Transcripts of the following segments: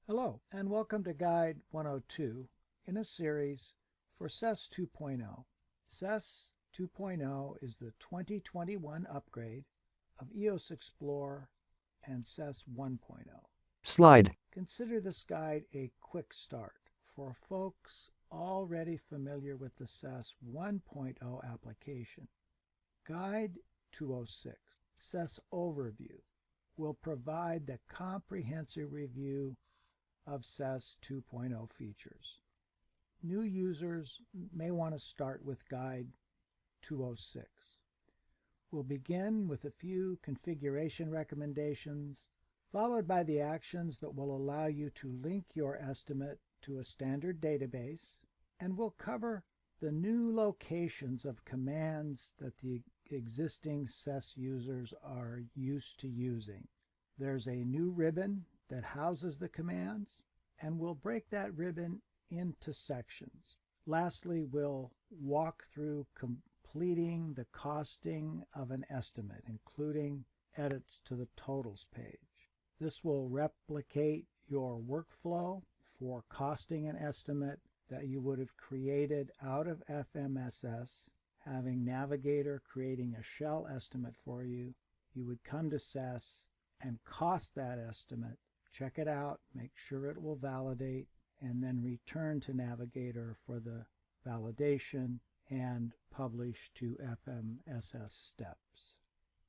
Hello, and welcome to Guide 102 in a series for CESS 2.0. CESS 2.0 is the 2021 upgrade of EOS Explorer and CESS 1.0. Slide. Consider this guide a quick start for folks already familiar with the CESS 1.0 application. Guide 206, CESS Overview, will provide the comprehensive review of CESS 2.0 features. New users may want to start with Guide 206. We'll begin with a few configuration recommendations, followed by the actions that will allow you to link your estimate to a standard database, and we'll cover the new locations of commands that the existing CESS users are used to using. There's a new ribbon that houses the commands, and we'll break that ribbon into sections. Lastly, we'll walk through completing the costing of an estimate, including edits to the totals page. This will replicate your workflow for costing an estimate that you would have created out of FMSS, having Navigator creating a shell estimate for you. You would come to CESS and cost that estimate, check it out, make sure it will validate, and then return to Navigator for the validation and publish to FMSS steps.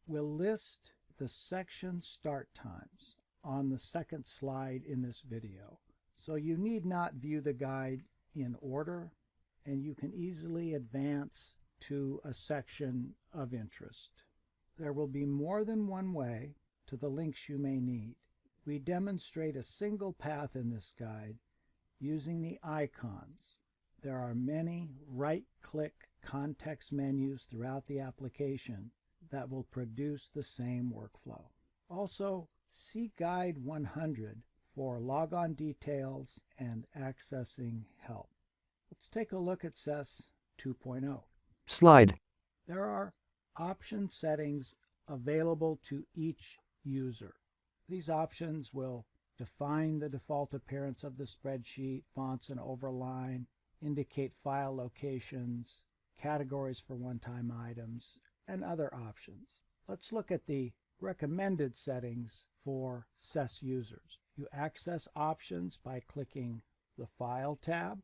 We'll list the section start times on the second slide in this video, so you need not view the guide in order, and you can easily advance to a section of interest. There will be more than one way to the links you may need. We demonstrate a single path in this guide using the icons. There are many right-click context menus throughout the application that will produce the same workflow. Also, see Guide 100 for logon details and accessing help. Let's take a look at CESS 2.0. Slide. There are option settings available to each user. These options will define the default appearance of the spreadsheet, fonts and overline, indicate file locations, categories for one-time items, and other options. Let's look at the recommended settings for CESS users. You access options by clicking the File tab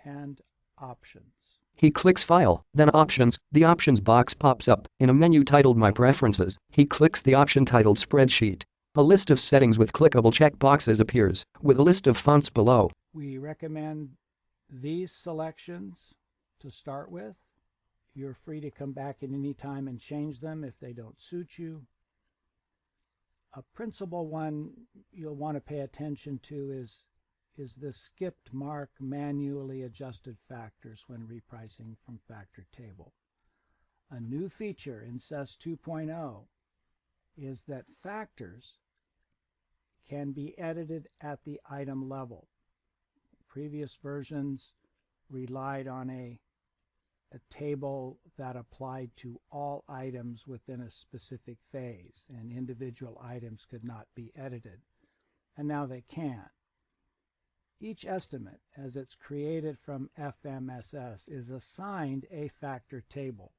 and Options. He clicks File, then Options. The Options box pops up. In a menu titled My Preferences, he clicks the option titled Spreadsheet. A list of settings with clickable checkboxes appears, with a list of fonts below. We recommend these selections to start with. You're free to come back at any time and change them if they don't suit you. A principal one you'll want to pay attention to is the skipped mark manually adjusted factors when repricing from factor table. A new feature in CESS 2.0 is that factors can be edited at the item level. Previous versions relied on a table that applied to all items within a specific phase, and individual items could not be edited, and now they can. Each estimate, as it's created from FMSS, is assigned a factor table.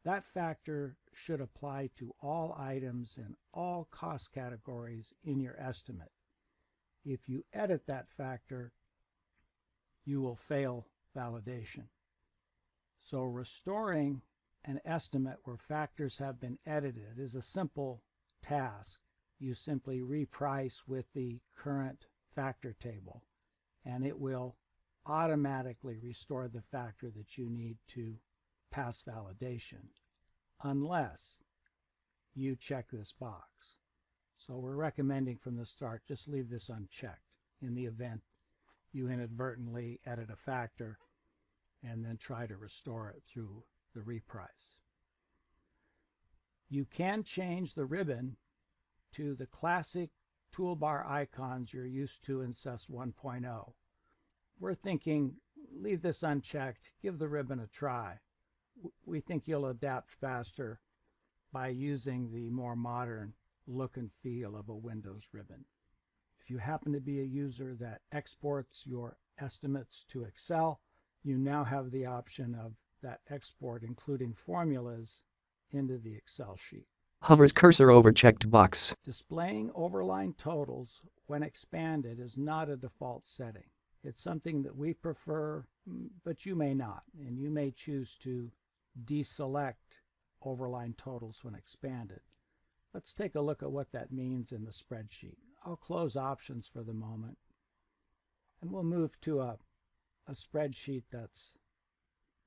That factor should apply to all items and all cost categories in your estimate. If you edit that factor, you will fail validation. So restoring an estimate where factors have been edited is a simple task. You simply reprice with the current factor table, and it will automatically restore the factor that you need to pass validation, unless you check this box. So we're recommending from the start, just leave this unchecked in the event you inadvertently edit a factor and then try to restore it through the reprice. You can change the ribbon to the classic toolbar icons you're used to in CESS 1.0. We're thinking, leave this unchecked, give the ribbon a try. We think you'll adapt faster by using the more modern look and feel of a Windows ribbon. If you happen to be a user that exports your estimates to Excel, you now have the option of that export including formulas into the Excel sheet. Hovers cursor over checked box. Displaying overline totals when expanded is not a default setting. It's something that we prefer, but you may not, and you may choose to deselect overline totals when expanded. Let's take a look at what that means in the spreadsheet. I'll close options for the moment, and we'll move to a spreadsheet that's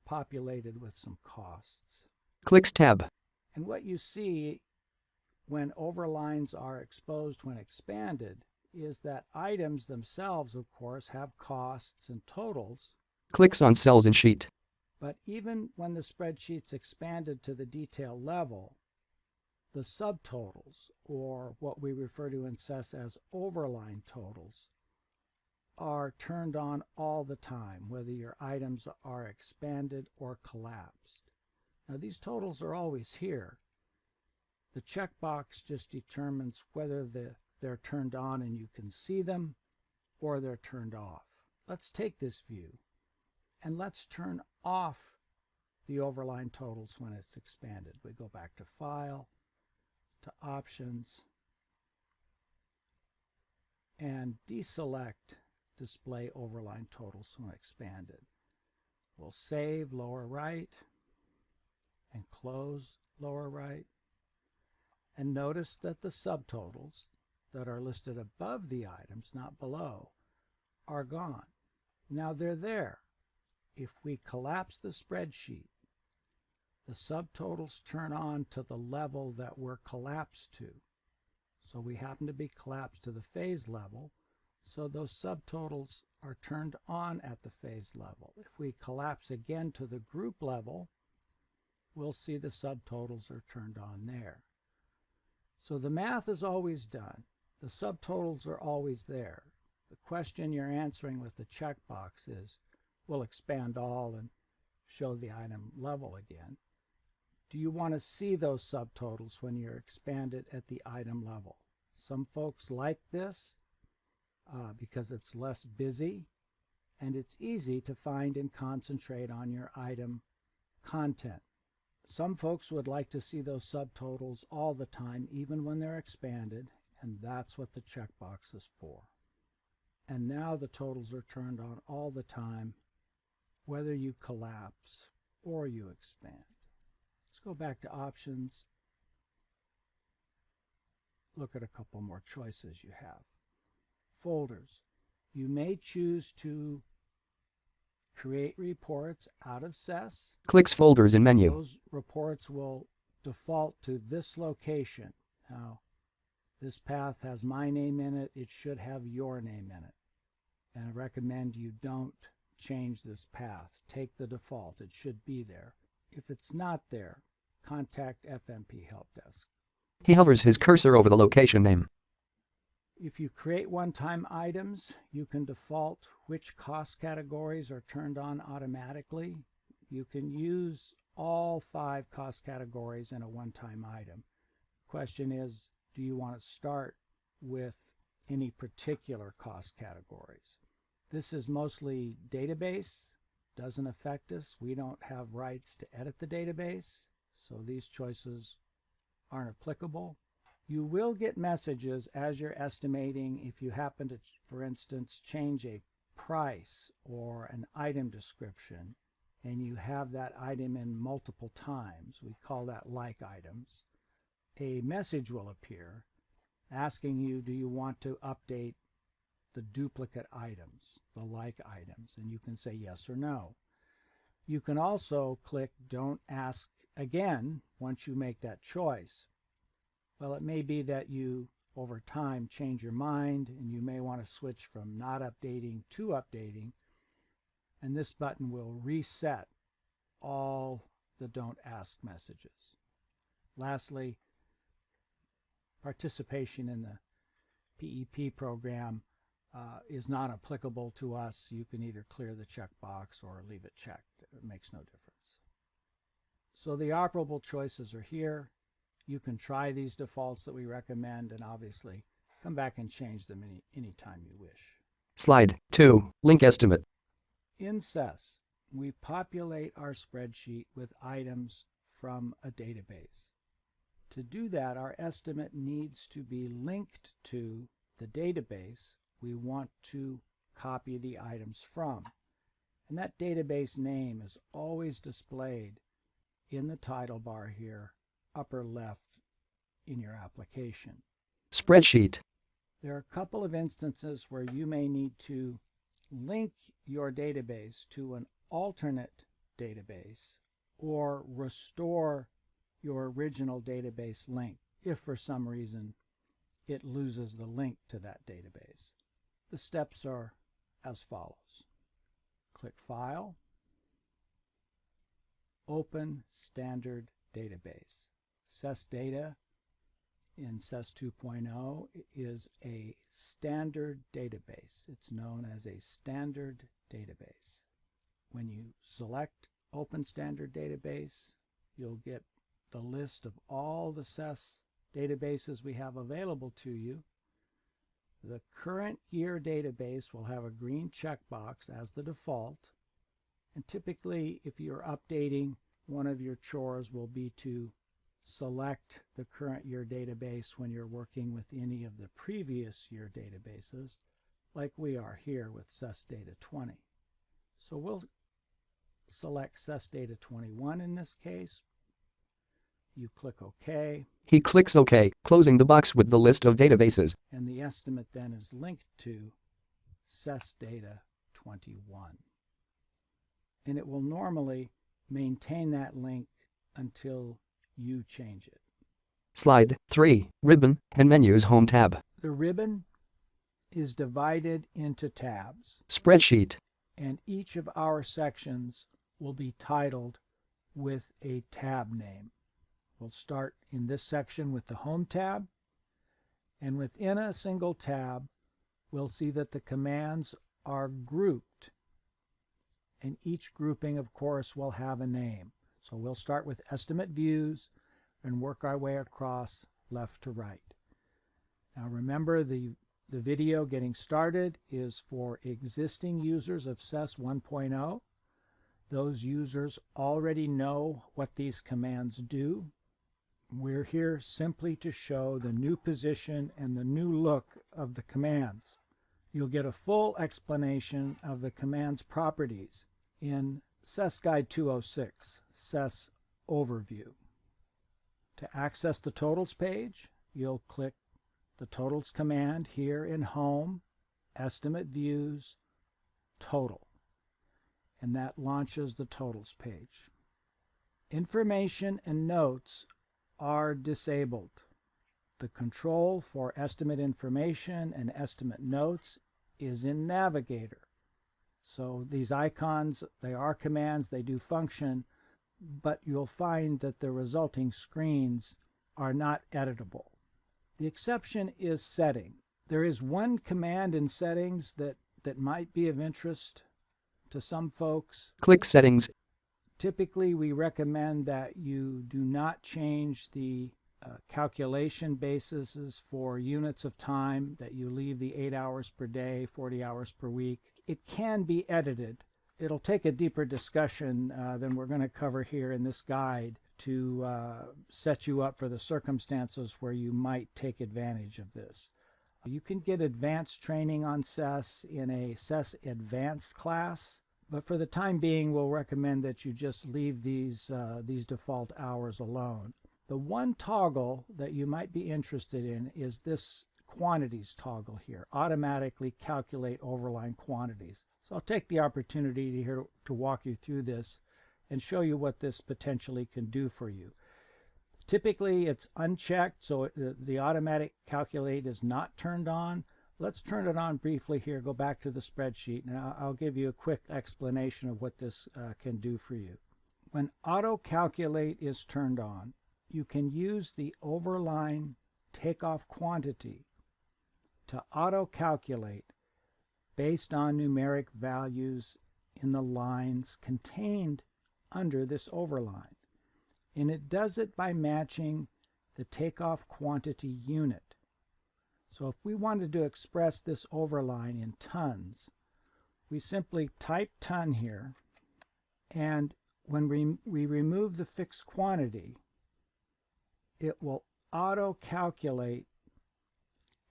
populated with some costs. Clicks tab. And what you see when overlines are exposed when expanded is that items themselves, of course, have costs and totals. Clicks on cells in sheet. But even when the spreadsheet's expanded to the detail level, the subtotals, or what we refer to in CESS as overline totals, are turned on all the time, whether your items are expanded or collapsed. Now, these totals are always here. The checkbox just determines whether they're turned on and you can see them, or they're turned off. Let's take this view and let's turn off the overline totals when it's expanded. We go back to File, to Options, and deselect Display Overline Totals when expanded. We'll save lower right and close lower right. And notice that the subtotals that are listed above the items, not below, are gone. Now they're there. If we collapse the spreadsheet, the subtotals turn on to the level that we're collapsed to. So we happen to be collapsed to the phase level, so those subtotals are turned on at the phase level. If we collapse again to the group level, we'll see the subtotals are turned on there. So the math is always done. The subtotals are always there. The question you're answering with the checkbox is, we'll expand all and show the item level again. Do you want to see those subtotals when you're expanded at the item level? Some folks like this because it's less busy and it's easy to find and concentrate on your item content. Some folks would like to see those subtotals all the time, even when they're expanded, and that's what the checkbox is for. And now the totals are turned on all the time, whether you collapse or you expand. Let's go back to Options. Look at a couple more choices you have. Folders. You may choose to create reports out of CESS. Clicks folders in menu. Those reports will default to this location. Now, this path has my name in it. It should have your name in it. And I recommend you don't change this path. Take the default. It should be there. If it's not there, contact FMP Help Desk. He hovers his cursor over the location name. If you create one-time items, you can default which cost categories are turned on automatically. You can use all 5 cost categories in a one-time item. The question is, do you want to start with any particular cost categories? This is mostly database. Doesn't affect us. We don't have rights to edit the database, so these choices aren't applicable. You will get messages as you're estimating if you happen to, for instance, change a price or an item description and you have that item in multiple times. We call that like items. A message will appear asking you, do you want to update the duplicate items, the like items? And you can say yes or no. You can also click Don't Ask Again once you make that choice. Well, it may be that you, over time, change your mind and you may want to switch from not updating to updating. And this button will reset all the Don't Ask messages. Lastly, participation in the PEP program is not applicable to us. You can either clear the checkbox or leave it checked. It makes no difference. So the operable choices are here. You can try these defaults that we recommend, and obviously Come back and change them anytime you wish. Slide 2. Link estimate. In CESS, we populate our spreadsheet with items from a database. To do that, our estimate needs to be linked to the database we want to copy the items from. And that database name is always displayed in the title bar here, upper left in your application. Spreadsheet. There are a couple of instances where you may need to link your database to an alternate database or restore your original database link if for some reason it loses the link to that database. The steps are as follows. Click File, Open Standard Database. CESS Data in CESS 2.0 is a standard database. It's known as a standard database. When you select Open Standard Database, you'll get the list of all the CESS databases we have available to you. The current year database will have a green checkbox as the default. And typically, if you're updating, one of your chores will be to select the current year database when you're working with any of the previous year databases, like we are here with CESS Data 20. So we'll select CESS Data 21 in this case. You click OK. He clicks OK, closing the box with the list of databases. And the estimate then is linked to CESS Data 21. And it will normally maintain that link until you change it. Slide 3. Ribbon and menus home tab. The ribbon is divided into tabs. Spreadsheet. And each of our sections will be titled with a tab name. We'll start in this section with the Home tab, and within a single tab, we'll see that the commands are grouped, and each grouping, of course, will have a name. So we'll start with Estimate Views and work our way across left to right. Now remember, the video getting started is for existing users of CESS 1.0. Those users already know what these commands do. We're here simply to show the new position and the new look of the commands. You'll get a full explanation of the command's properties in CESS Guide 206, CESS Overview. To access the Totals page, you'll click the Totals command here in Home, Estimate Views, Total. And that launches the Totals page. Information and notes are disabled. The control for estimate information and estimate notes is in Navigator. So these icons, they are commands, they do function, but you'll find that the resulting screens are not editable. The exception is Setting. There is one command in Settings that might be of interest to some folks. Click Settings. Typically, we recommend that you do not change the calculation bases for units of time, that you leave the 8 hours per day, 40 hours per week. It can be edited. It'll take a deeper discussion than we're going to cover here in this guide to set you up for the circumstances where you might take advantage of this. You can get advanced training on CESS in a CESS Advanced class, but for the time being, we'll recommend that you just leave these default hours alone. The one toggle that you might be interested in is this quantities toggle here, automatically calculate overline quantities. So I'll take the opportunity here to walk you through this and show you what this potentially can do for you. Typically it's unchecked, so the automatic calculate is not turned on. Let's turn it on briefly here, go back to the spreadsheet, and I'll give you a quick explanation of what this can do for you. When auto calculate is turned on, you can use the overline takeoff quantity to auto calculate based on numeric values in the lines contained under this overline. And it does it by matching the takeoff quantity unit. So if we wanted to express this overline in tons, we simply type ton here, and when we remove the fixed quantity, it will auto-calculate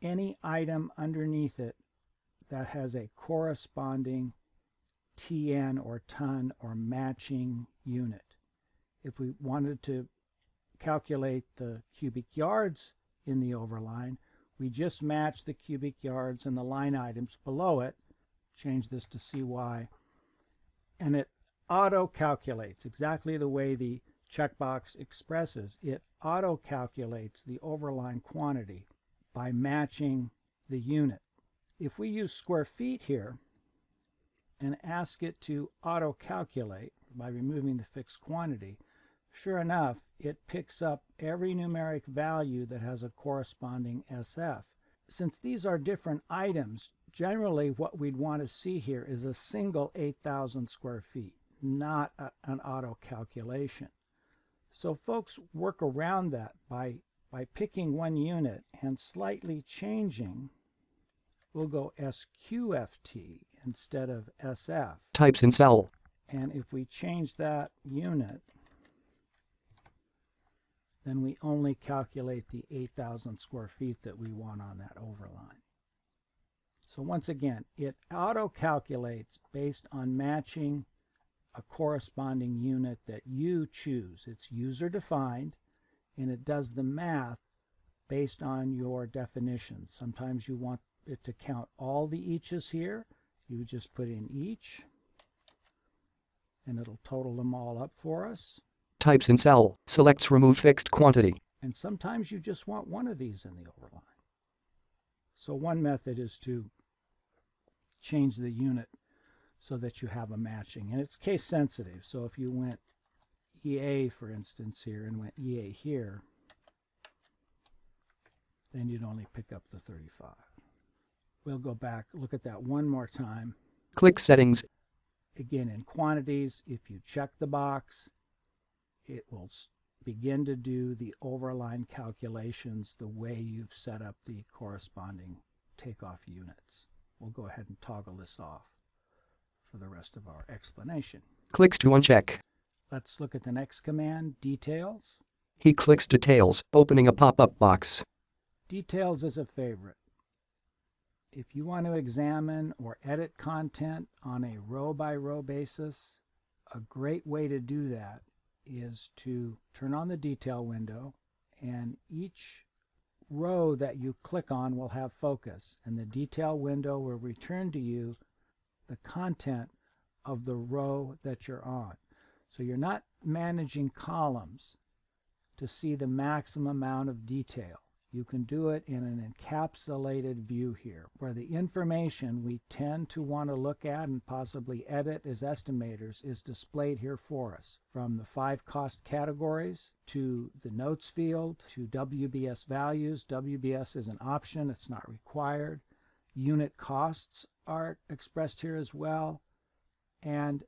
any item underneath it that has a corresponding TN or ton or matching unit. If we wanted to calculate the cubic yards in the overline, we just match the cubic yards and the line items below it, change this to CY, and it auto-calculates exactly the way the checkbox expresses. It auto-calculates the overline quantity by matching the unit. If we use square feet here and ask it to auto-calculate by removing the fixed quantity, sure enough, it picks up every numeric value that has a corresponding SF. Since these are different items, generally what we'd want to see here is a single 8,000 square feet, not an auto-calculation. So folks work around that by picking one unit and slightly changing. We'll go SQFT instead of SF. Types in cell. And if we change that unit, then we only calculate the 8,000 square feet that we want on that overline. So once again, it auto-calculates based on matching a corresponding unit that you choose. It's user-defined, and it does the math based on your definitions. Sometimes you want it to count all the eaches here. You just put in each, and it'll total them all up for us. Types in cell. Selects remove fixed quantity. And sometimes you just want one of these in the overline. So one method is to change the unit so that you have a matching. And it's case sensitive. So if you went EA, for instance, here, and went EA here, then you'd only pick up the 35. We'll go back, look at that one more time. Click Settings. Again, in quantities, if you check the box, it will begin to do the overline calculations the way you've set up the corresponding takeoff units. We'll go ahead and toggle this off for the rest of our explanation. Clicks to uncheck. Let's look at the next command, Details. He clicks Details, opening a pop-up box. Details is a favorite. If you want to examine or edit content on a row-by-row basis, a great way to do that is to turn on the detail window, and each row that you click on will have focus, and the detail window will return to you the content of the row that you're on. So you're not managing columns to see the maximum amount of detail. You can do it in an encapsulated view here, where the information we tend to want to look at and possibly edit as estimators is displayed here for us, from the 5 cost categories to the notes field to WBS values. WBS is an option, it's not required. Unit costs are expressed here as well, and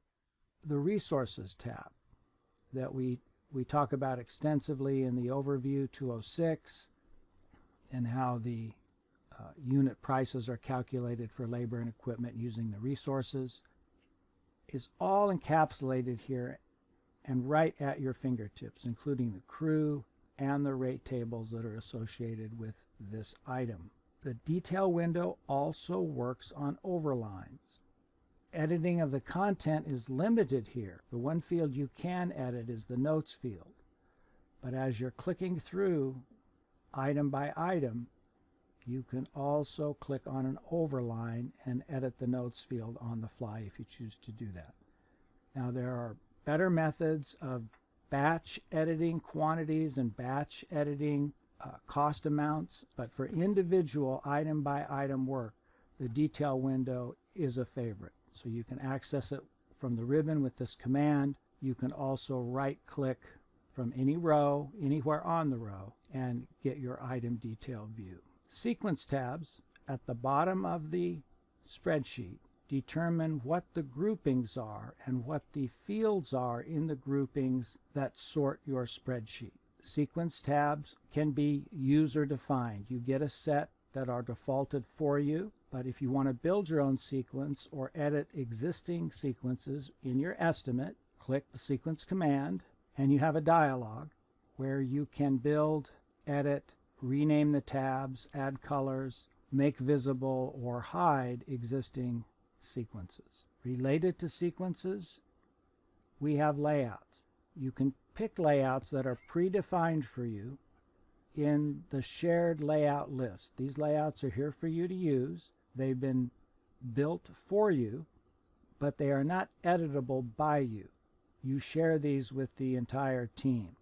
the resources tab that we talk about extensively in the overview 206, and how the unit prices are calculated for labor and equipment using the resources, is all encapsulated here and right at your fingertips, including the crew and the rate tables that are associated with this item. The detail window also works on overlines. Editing of the content is limited here. The one field you can edit is the notes field. But as you're clicking through item by item, you can also click on an overline and edit the notes field on the fly if you choose to do that. Now there are better methods of batch editing quantities and batch editing cost amounts, but for individual item by item work, the detail window is a favorite. So you can access it from the ribbon with this command. You can also right click from any row, anywhere on the row, and get your item detail view. Sequence tabs at the bottom of the spreadsheet determine what the groupings are and what the fields are in the groupings that sort your spreadsheet. Sequence tabs can be user defined. You get a set that are defaulted for you. But if you want to build your own sequence or edit existing sequences in your estimate, click the sequence command, and you have a dialog where you can build, edit, rename the tabs, add colors, make visible or hide existing sequences. Related to sequences, we have layouts. You can pick layouts that are predefined for you in the shared layout list. These layouts are here for you to use. They've been built for you, but they are not editable by you. You share these with the entire team.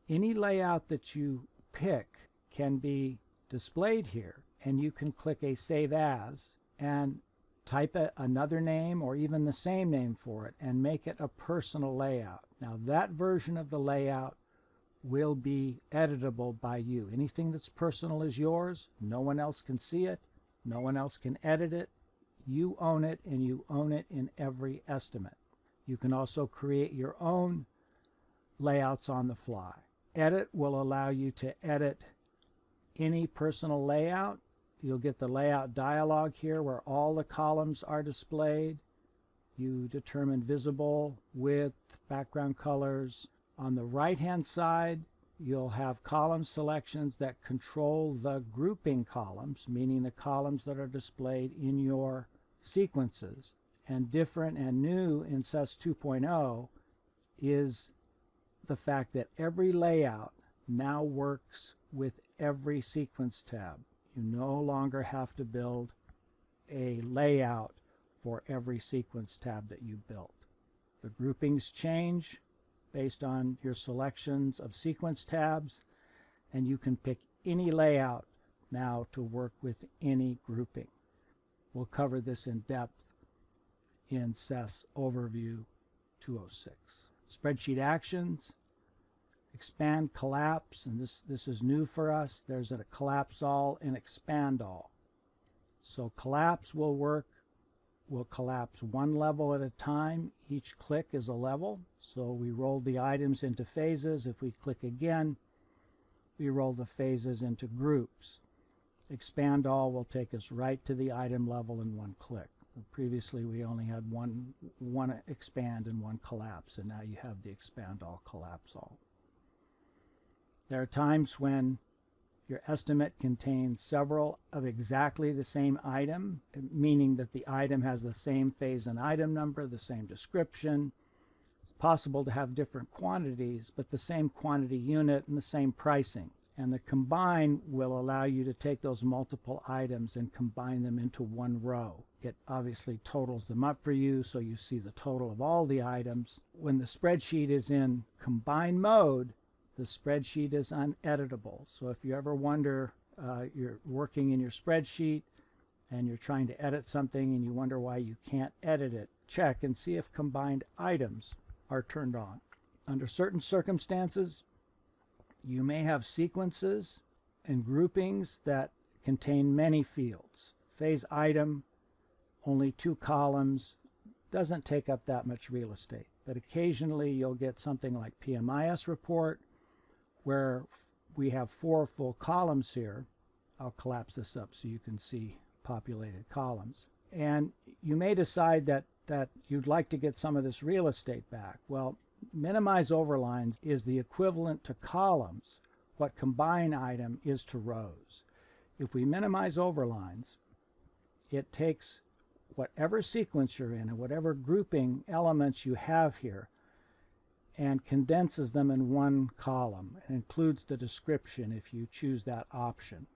Any layout that you pick can be displayed here, and you can click a Save As and type another name or even the same name for it and make it a personal layout. Now that version of the layout will be editable by you. Anything that's personal is yours. No one else can see it. No one else can edit it. You own it, and you own it in every estimate. You can also create your own layouts on the fly. Edit will allow you to edit any personal layout. You'll get the layout dialog here where all the columns are displayed. You determine visible, width, background colors. On the right-hand side, you'll have column selections that control the grouping columns, meaning the columns that are displayed in your sequences. And different and new in CESS 2.0 is the fact that every layout now works with every sequence tab. You no longer have to build a layout for every sequence tab that you built. The groupings change based on your selections of sequence tabs, and you can pick any layout now to work with any grouping. We'll cover this in depth in CESS Overview 206. Spreadsheet actions, expand, collapse, and this is new for us. There's a collapse all and expand all. So collapse will work. We'll collapse one level at a time. Each click is a level. So we roll the items into phases. If we click again, we roll the phases into groups. Expand all will take us right to the item level in one click. Previously, we only had one expand and one collapse, and now you have the expand all, collapse all. There are times when your estimate contains several of exactly the same item, meaning that the item has the same phase and item number, the same description. It's possible to have different quantities, but the same quantity unit and the same pricing. And the combine will allow you to take those multiple items and combine them into one row. It obviously totals them up for you, so you see the total of all the items. When the spreadsheet is in combine mode, the spreadsheet is uneditable. So if you ever wonder, you're working in your spreadsheet and you're trying to edit something and you wonder why you can't edit it, check and see if combined items are turned on. Under certain circumstances, you may have sequences and groupings that contain many fields. Phase item, only 2 columns, doesn't take up that much real estate. But occasionally you'll get something like PMIS report where we have 4 full columns here. I'll collapse this up so you can see populated columns. And you may decide that you'd like to get some of this real estate back. Well, minimize overlines is the equivalent to columns what combine item is to rows. If we minimize overlines, it takes whatever sequence you're in and whatever grouping elements you have here and condenses them in one column. It includes the description if you choose that option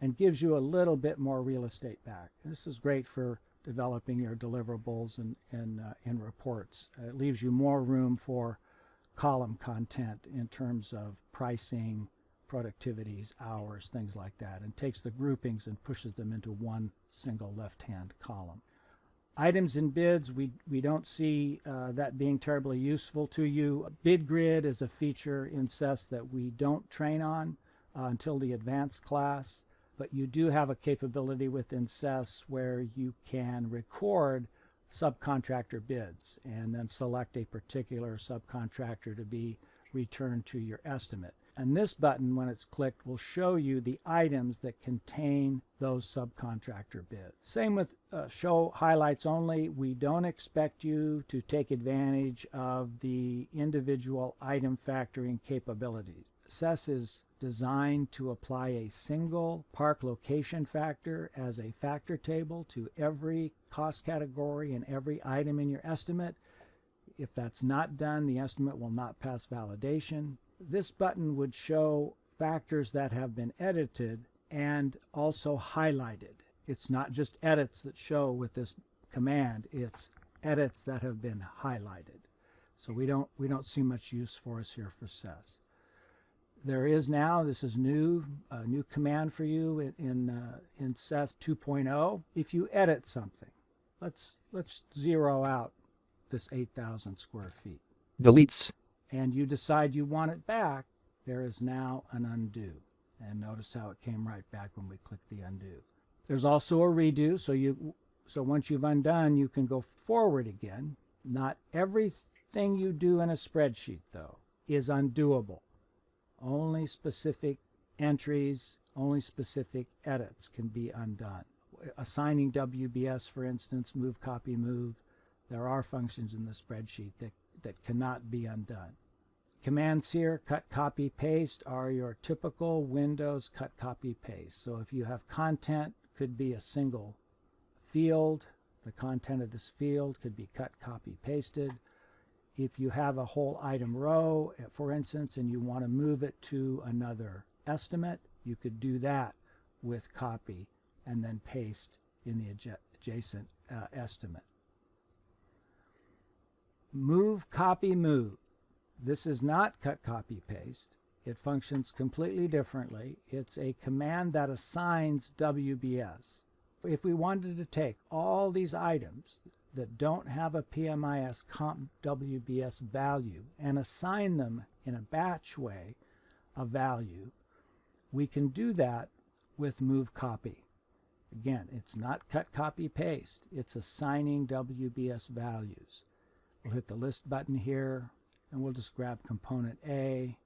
and gives you a little bit more real estate back. This is great for developing your deliverables and reports. It leaves you more room for column content in terms of pricing, productivities, hours, things like that, and takes the groupings and pushes them into one single left-hand column. Items and bids, we don't see that being terribly useful to you. Bid grid is a feature in CESS that we don't train on until the advanced class, but you do have a capability within CESS where you can record subcontractor bids and then select a particular subcontractor to be returned to your estimate. And this button, when it's clicked, will show you the items that contain those subcontractor bids. Same with show highlights only. We don't expect you to take advantage of the individual item factoring capabilities. CESS is designed to apply a single park location factor as a factor table to every cost category and every item in your estimate. If that's not done, the estimate will not pass validation. This button would show factors that have been edited and also highlighted. It's not just edits that show with this command, it's edits that have been highlighted. So we don't see much use for us here for CESS. There is now, this is new, a new command for you in CESS 2.0. If you edit something, let's zero out this 8,000 square feet. Deletes. And you decide you want it back, there is now an undo. And notice how it came right back when we click the undo. There's also a redo, so once you've undone, you can go forward again. Not everything you do in a spreadsheet, though, is undoable. Only specific entries, only specific edits can be undone. Assigning WBS, for instance, move, copy, move, there are functions in the spreadsheet that cannot be undone. Commands here, cut, copy, paste, are your typical Windows cut, copy, paste. So if you have content, could be a single field. The content of this field could be cut, copy, pasted. If you have a whole item row, for instance, and you want to move it to another estimate, you could do that with copy and then paste in the adjacent estimate. Move, copy, move. This is not cut, copy, paste. It functions completely differently. It's a command that assigns WBS. If we wanted to take all these items that don't have a PMIS comp WBS value and assign them in a batch way a value, we can do that with move, copy. Again, it's not cut, copy, paste. It's assigning WBS values. We'll hit the list button here, and we'll just grab component A.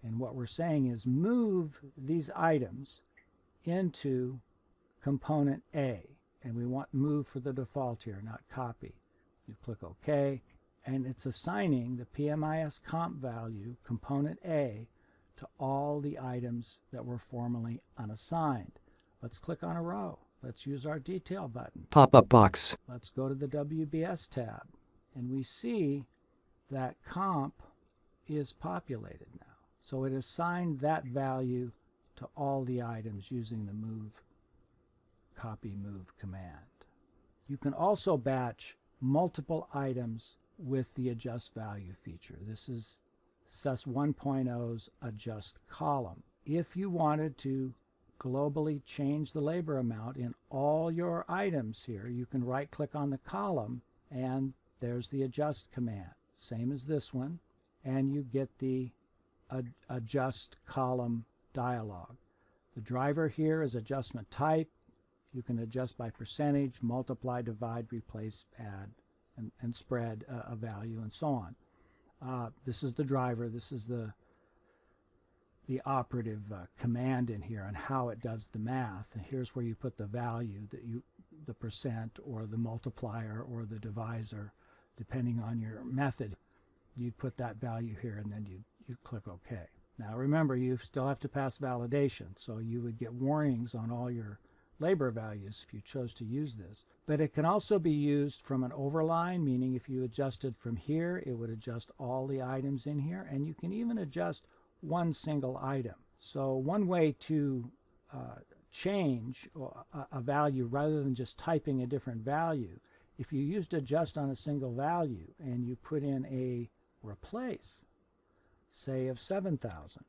And what we're saying is move these items into component A. And we want move for the default here, not copy. You click OK, and it's assigning the PMIS comp value, component A, to all the items that were formerly unassigned. Let's click on a row. Let's use our detail button. Pop-up box. Let's go to the WBS tab, and we see that comp is populated now. So it assigned that value to all the items using the move, copy, move command. You can also batch multiple items with the adjust value feature. This is CESS 1.0's adjust column. If you wanted to globally change the labor amount in all your items here, you can right click on the column and there's the adjust command. Same as this one, and you get the adjust column dialog. The driver here is adjustment type. You can adjust by percentage, multiply, divide, replace, add, and spread a value, and so on. This is the driver. This is the operative command in here and how it does the math. And here's where you put the value, the percent or the multiplier or the divisor, depending on your method. You'd put that value here and then you'd click OK. Now remember, you still have to pass validation, so you would get warnings on all your labor values if you chose to use this. But it can also be used from an overline, meaning if you adjusted from here, it would adjust all the items in here, and you can even adjust one single item. So one way to change a value rather than just typing a different value, if you used adjust on a single value and you put in a replace, say of 7,000,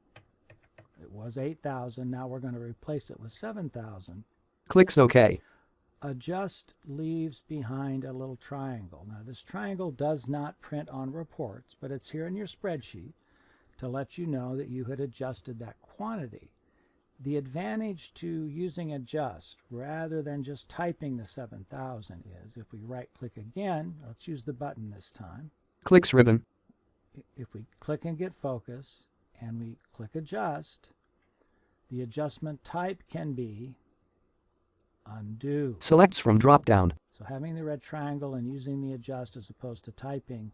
it was 8,000, now we're going to replace it with 7,000. Clicks OK. Adjust leaves behind a little triangle. Now this triangle does not print on reports, but it's here in your spreadsheet to let you know that you had adjusted that quantity. The advantage to using adjust rather than just typing the 7,000 is if we right click again, let's use the button this time. Clicks ribbon. If we click and get focus and we click Adjust, the adjustment type can be Undo. Selects from drop-down. So having the red triangle and using the Adjust as opposed to typing,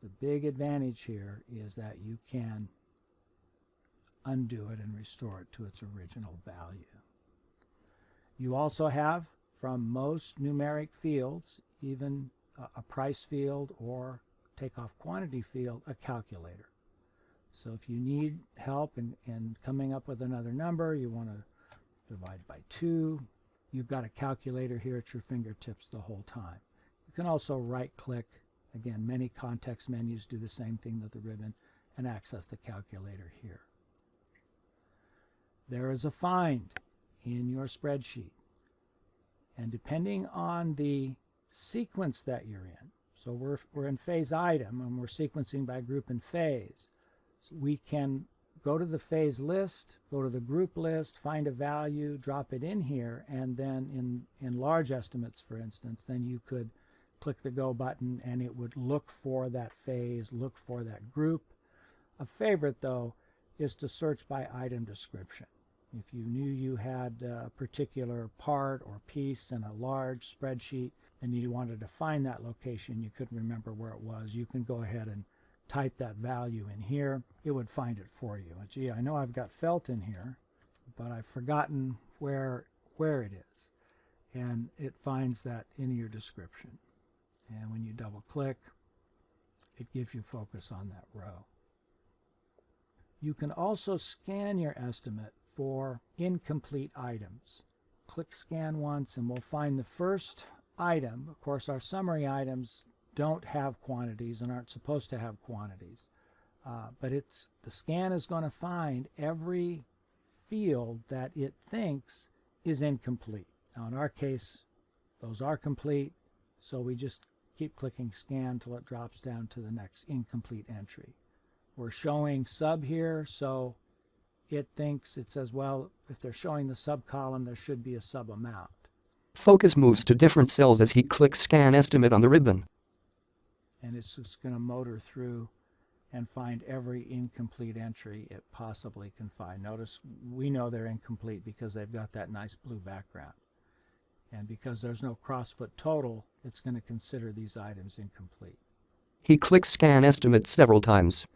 the big advantage here is that you can undo it and restore it to its original value. You also have, from most numeric fields, even a price field or takeoff quantity field, a calculator. So if you need help in coming up with another number, you want to divide by 2, you've got a calculator here at your fingertips the whole time. You can also right-click. Again, many context menus do the same thing with the ribbon, and access the calculator here. There is a find in your spreadsheet. And depending on the sequence that you're in, so we're in phase item and we're sequencing by group and phase, so we can go to the phase list, go to the group list, find a value, drop it in here, and then in large estimates, for instance, then you could click the Go button and it would look for that phase, look for that group. A favorite, though, is to search by item description. If you knew you had a particular part or piece in a large spreadsheet and you wanted to find that location, you couldn't remember where it was, you can go ahead and type that value in here. It would find it for you. Gee, I know I've got felt in here, but I've forgotten where it is. And it finds that in your description. And when you double click, it gives you focus on that row. You can also scan your estimate for incomplete items. Click Scan once and we'll find the first item. Of course, our summary items don't have quantities and aren't supposed to have quantities. But the scan is going to find every field that it thinks is incomplete. Now in our case, those are complete, so we just keep clicking Scan till it drops down to the next incomplete entry. We're showing sub here, so it says, well, if they're showing the sub column, there should be a sub amount. Focus moves to different cells as he clicks Scan Estimate on the ribbon. And it's just going to motor through and find every incomplete entry it possibly can find. Notice we know they're incomplete because they've got that nice blue background. And because there's no crossfoot total, it's going to consider these items incomplete. He clicks Scan Estimate several times.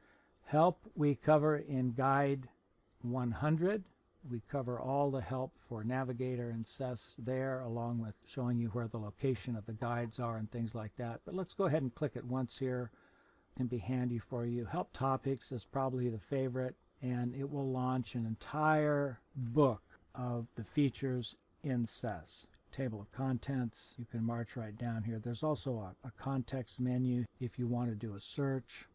Help we cover in Guide 100. We cover all the help for Navigator and CESS there, along with showing you where the location of the guides are and things like that. But let's go ahead and click it once here. It can be handy for you. Help Topics is probably the favorite, and it will launch an entire book of the features in CESS. Table of contents, you can march right down here. There's also a context menu if you want to do a search.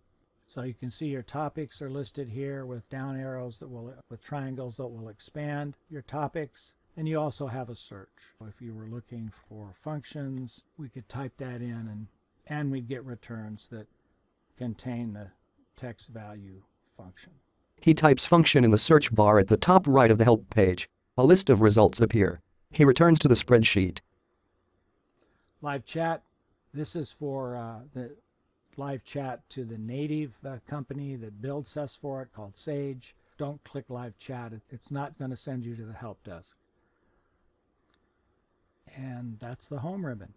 So you can see your topics are listed here with down arrows with triangles that will expand your topics. And you also have a search. If you were looking for functions, we could type that in and we'd get returns that contain the text value function. He types function in the search bar at the top right of the help page. A list of results appear. He returns to the spreadsheet. Live chat. This is for the live chat to the native company that builds CESS for it, called Sage. Don't click live chat. It's not going to send you to the help desk. And that's the home ribbon.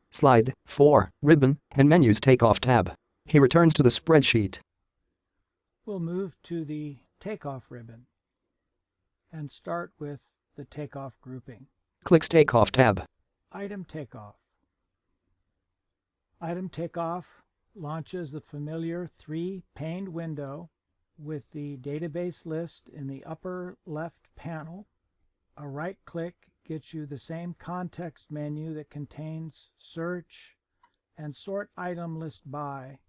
Slide 4, Ribbon, and Menus Takeoff tab. He returns to the spreadsheet. We'll move to the Takeoff ribbon and start with the Takeoff grouping. Clicks Takeoff tab. Item Takeoff. Item Takeoff launches the familiar 3-paned window with the database list in the upper left panel. A right click gets you the same context menu that contains search and sort item list by.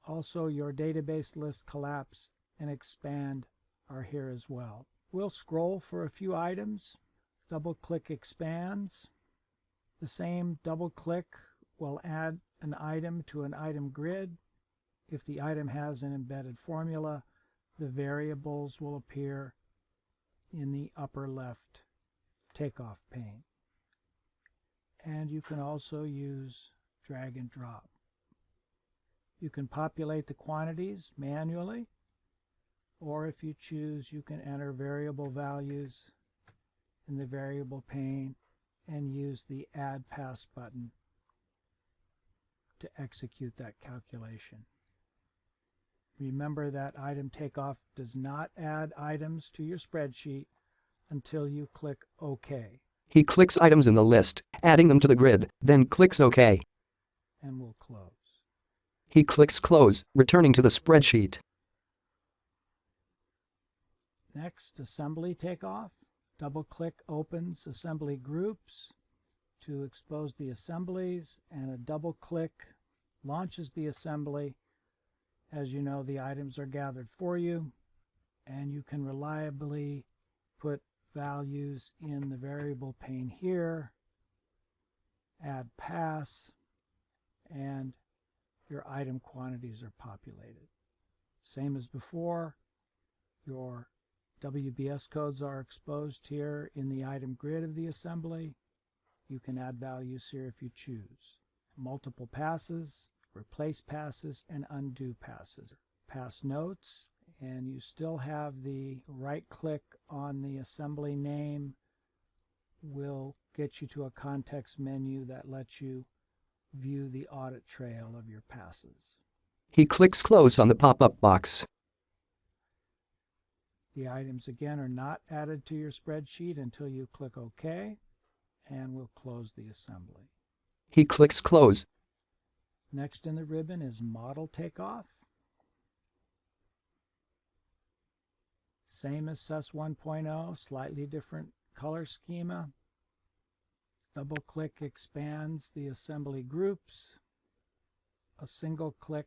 Also, your database list collapse and expand are here as well. We'll scroll for a few items. Double click expands. The same double click will add an item to an item grid. If the item has an embedded formula, the variables will appear in the upper left Takeoff pane. And you can also use drag and drop. You can populate the quantities manually, or if you choose, you can enter variable values in the variable pane and use the Add Pass button to execute that calculation. Remember that item takeoff does not add items to your spreadsheet until you click OK. He clicks items in the list, adding them to the grid, then clicks OK. And we'll close. He clicks Close, returning to the spreadsheet. Next, Assembly Takeoff. Double-click opens Assembly Groups to expose the assemblies, and a double-click launches the assembly. As you know, the items are gathered for you, and you can reliably put values in the variable pane here, add pass, and your item quantities are populated. Same as before, your WBS codes are exposed here in the item grid of the assembly. You can add values here if you choose. Multiple passes, replace passes, and undo passes. Pass notes, and you still have the right click on the assembly name will get you to a context menu that lets you view the audit trail of your passes. He clicks Close on the pop-up box. The items again are not added to your spreadsheet until you click OK, and we'll close the assembly. He clicks Close. Next in the ribbon is Model Takeoff. Same as CESS 1.0, slightly different color schema. Double-click expands the assembly groups. A single click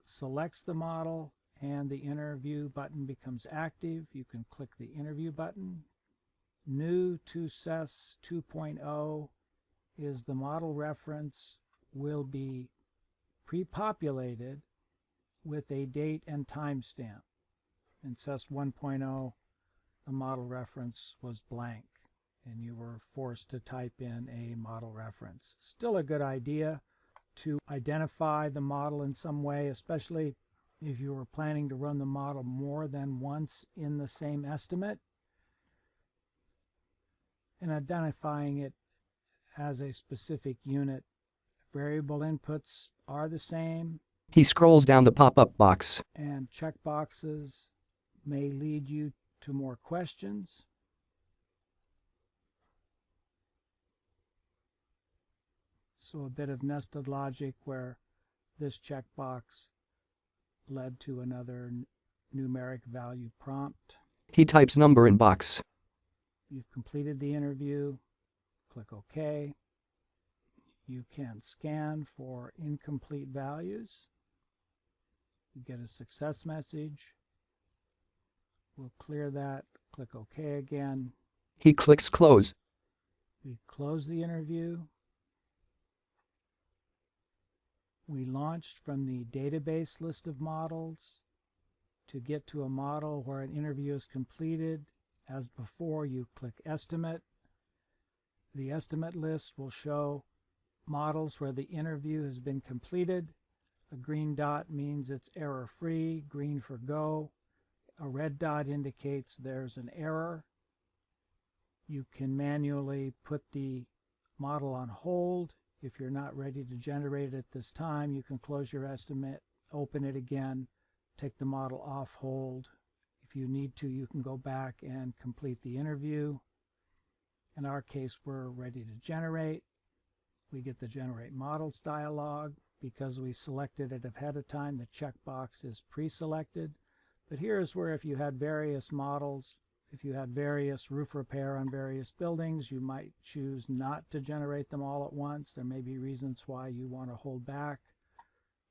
selects the model, and the Interview button becomes active. You can click the Interview button. New to CESS 2.0 is the model reference will be pre-populated with a date and timestamp. In CESS 1.0, the model reference was blank, and you were forced to type in a model reference. Still a good idea to identify the model in some way, especially if you were planning to run the model more than once in the same estimate, and identifying it as a specific unit. Variable inputs are the same. He scrolls down the pop-up box. And checkboxes may lead you to more questions. So a bit of nested logic where this checkbox led to another numeric value prompt. He types number in box. You've completed the interview. Click OK. You can scan for incomplete values. You get a success message. We'll clear that. Click OK again. He clicks Close. We close the interview. We launched from the database list of models to get to a model where an interview is completed. As before, you click Estimate. The estimate list will show models where the interview has been completed. A green dot means it's error-free, green for go. A red dot indicates there's an error. You can manually put the model on hold. If you're not ready to generate it at this time, you can close your estimate, open it again, take the model off hold. If you need to, you can go back and complete the interview. In our case, we're ready to generate. We get the Generate Models dialog. Because we selected it ahead of time, the checkbox is pre-selected. But here's where if you had various models, if you had various roof repair on various buildings, you might choose not to generate them all at once. There may be reasons why you want to hold back,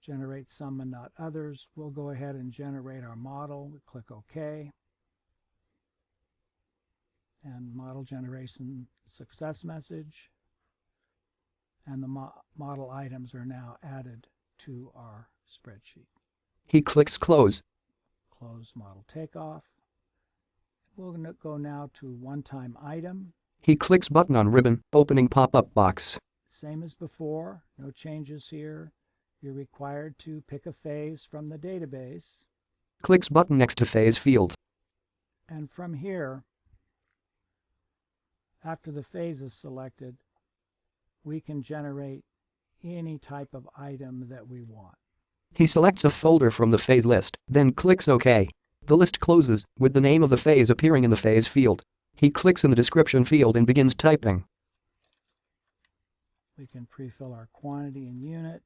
generate some and not others. We'll go ahead and generate our model. We click OK. And model generation success message. And the model items are now added to our spreadsheet. He clicks Close. Close Model Takeoff. We'll go now to One-Time Item. He clicks Button on ribbon, opening pop-up box. Same as before, no changes here. You're required to pick a phase from the database. Clicks button next to phase field. And from here, after the phase is selected, we can generate any type of item that we want. He selects a folder from the phase list, then clicks OK. The list closes, with the name of the phase appearing in the phase field. He clicks in the description field and begins typing. We can pre-fill our quantity and unit,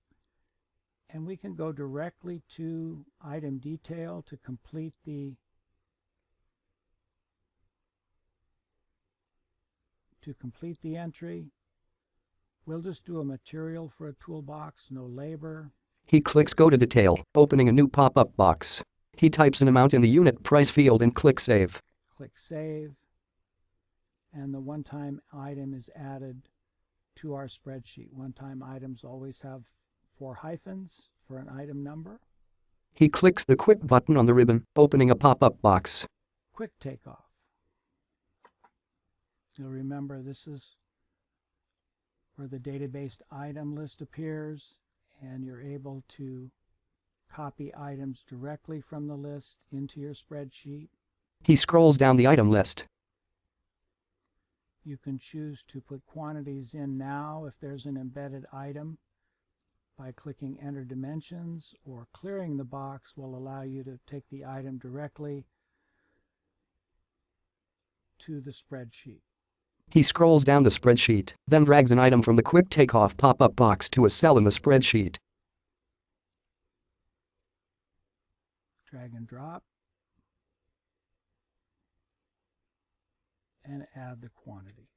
and we can go directly to item detail to complete the entry. We'll just do a material for a toolbox, no labor. He clicks Go to Detail, opening a new pop-up box. He types an amount in the unit price field and clicks Save. Click Save, and the one-time item is added to our spreadsheet. One-time items always have 4 hyphens for an item number. He clicks the Quick button on the ribbon, opening a pop-up box. Quick Takeoff. You'll remember this is where the database item list appears, and you're able to copy items directly from the list into your spreadsheet. He scrolls down the item list. You can choose to put quantities in now if there's an embedded item by clicking Enter Dimensions, or clearing the box will allow you to take the item directly to the spreadsheet. He scrolls down the spreadsheet, then drags an item from the Quick Takeoff pop-up box to a cell in the spreadsheet. Drag and drop, and add the quantity.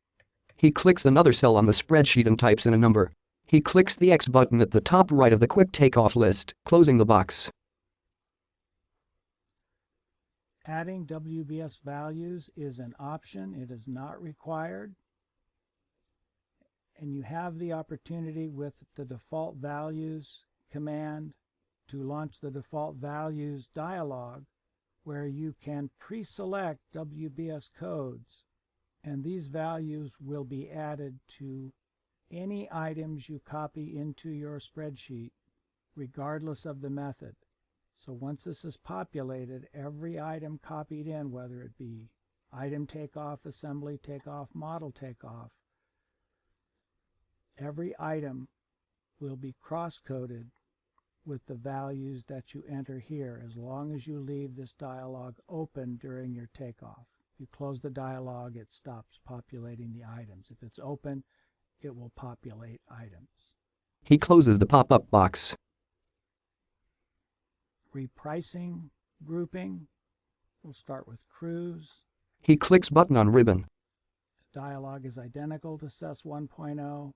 He clicks another cell on the spreadsheet and types in a number. He clicks the X button at the top right of the Quick Takeoff list, closing the box. Adding WBS values is an option. It is not required. And you have the opportunity with the default values command to launch the default values dialog, where you can pre-select WBS codes, and these values will be added to any items you copy into your spreadsheet, regardless of the method. So once this is populated, every item copied in, whether it be item takeoff, assembly takeoff, model takeoff, every item will be cross-coded with the values that you enter here, as long as you leave this dialog open during your takeoff. If you close the dialog, it stops populating the items. If it's open, it will populate items. He closes the pop-up box. Repricing grouping. We'll start with crews. He clicks button on ribbon. The dialog is identical to CESS 1.0.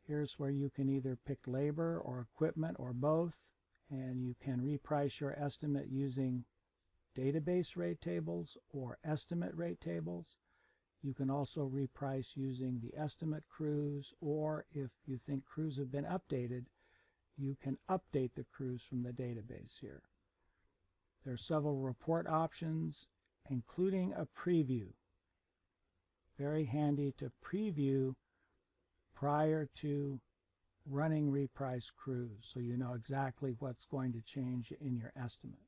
Here's where you can either pick labor or equipment or both, and you can reprice your estimate using database rate tables or estimate rate tables. You can also reprice using the estimate crews, or if you think crews have been updated, you can update the crews from the database here. There are several report options, including a preview. Very handy to preview prior to running reprice crews, so you know exactly what's going to change in your estimate.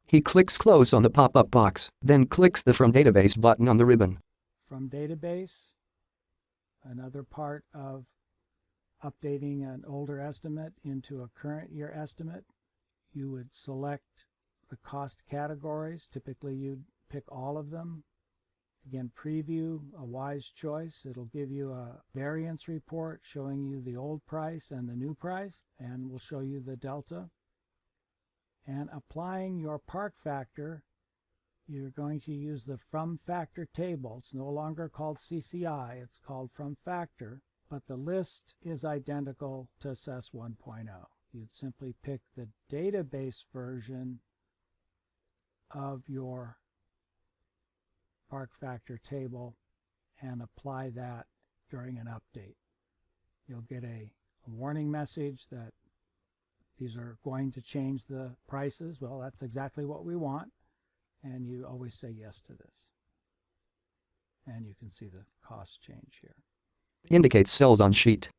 He clicks Close on the pop-up box, then clicks the From Database button on the ribbon. From database, another part of updating an older estimate into a current year estimate. You would select the cost categories. Typically you'd pick all of them. Again, preview, a wise choice. It'll give you a variance report showing you the old price and the new price, and will show you the delta. And applying your park factor, you're going to use the From Factor table. It's no longer called CCI, it's called From Factor, but the list is identical to CESS 1.0. You'd simply pick the database version of your park factor table and apply that during an update. You'll get a warning message that these are going to change the prices. Well, that's exactly what we want, and you always say yes to this. And you can see the cost change here. Indicates cells on sheet.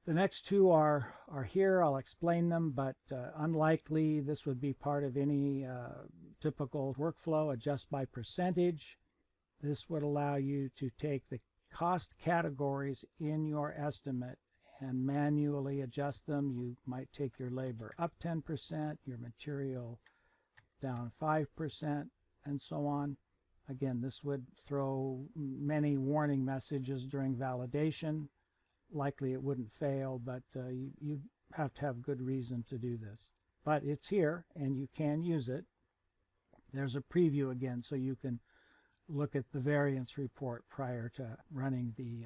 The next two are here. I'll explain them, but unlikely this would be part of any typical workflow. Adjust by percentage. This would allow you to take the cost categories in your estimate and manually adjust them. You might take your labor up 10%, your material down 5%, and so on. Again, this would throw many warning messages during validation. Likely it wouldn't fail, but you have to have good reason to do this. But it's here, and you can use it. There's a preview again, so you can look at the variance report prior to running the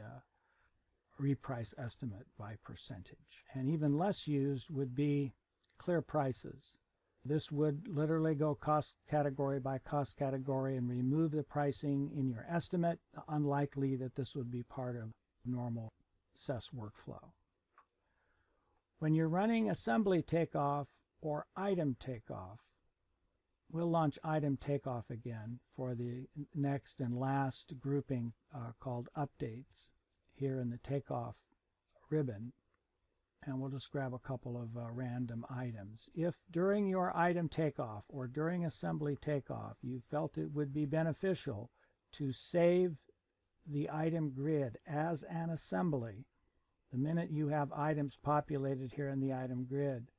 reprice estimate by percentage. And even less used would be clear prices. This would literally go cost category by cost category and remove the pricing in your estimate. Unlikely that this would be part of normal CESS workflow. When you're running assembly takeoff or item takeoff, we'll launch item takeoff again for the next and last grouping called updates here in the takeoff ribbon. And we'll just grab a couple of random items. If during your item takeoff or during assembly takeoff you felt it would be beneficial to save the item grid as an assembly, the minute you have items populated here in the item grid,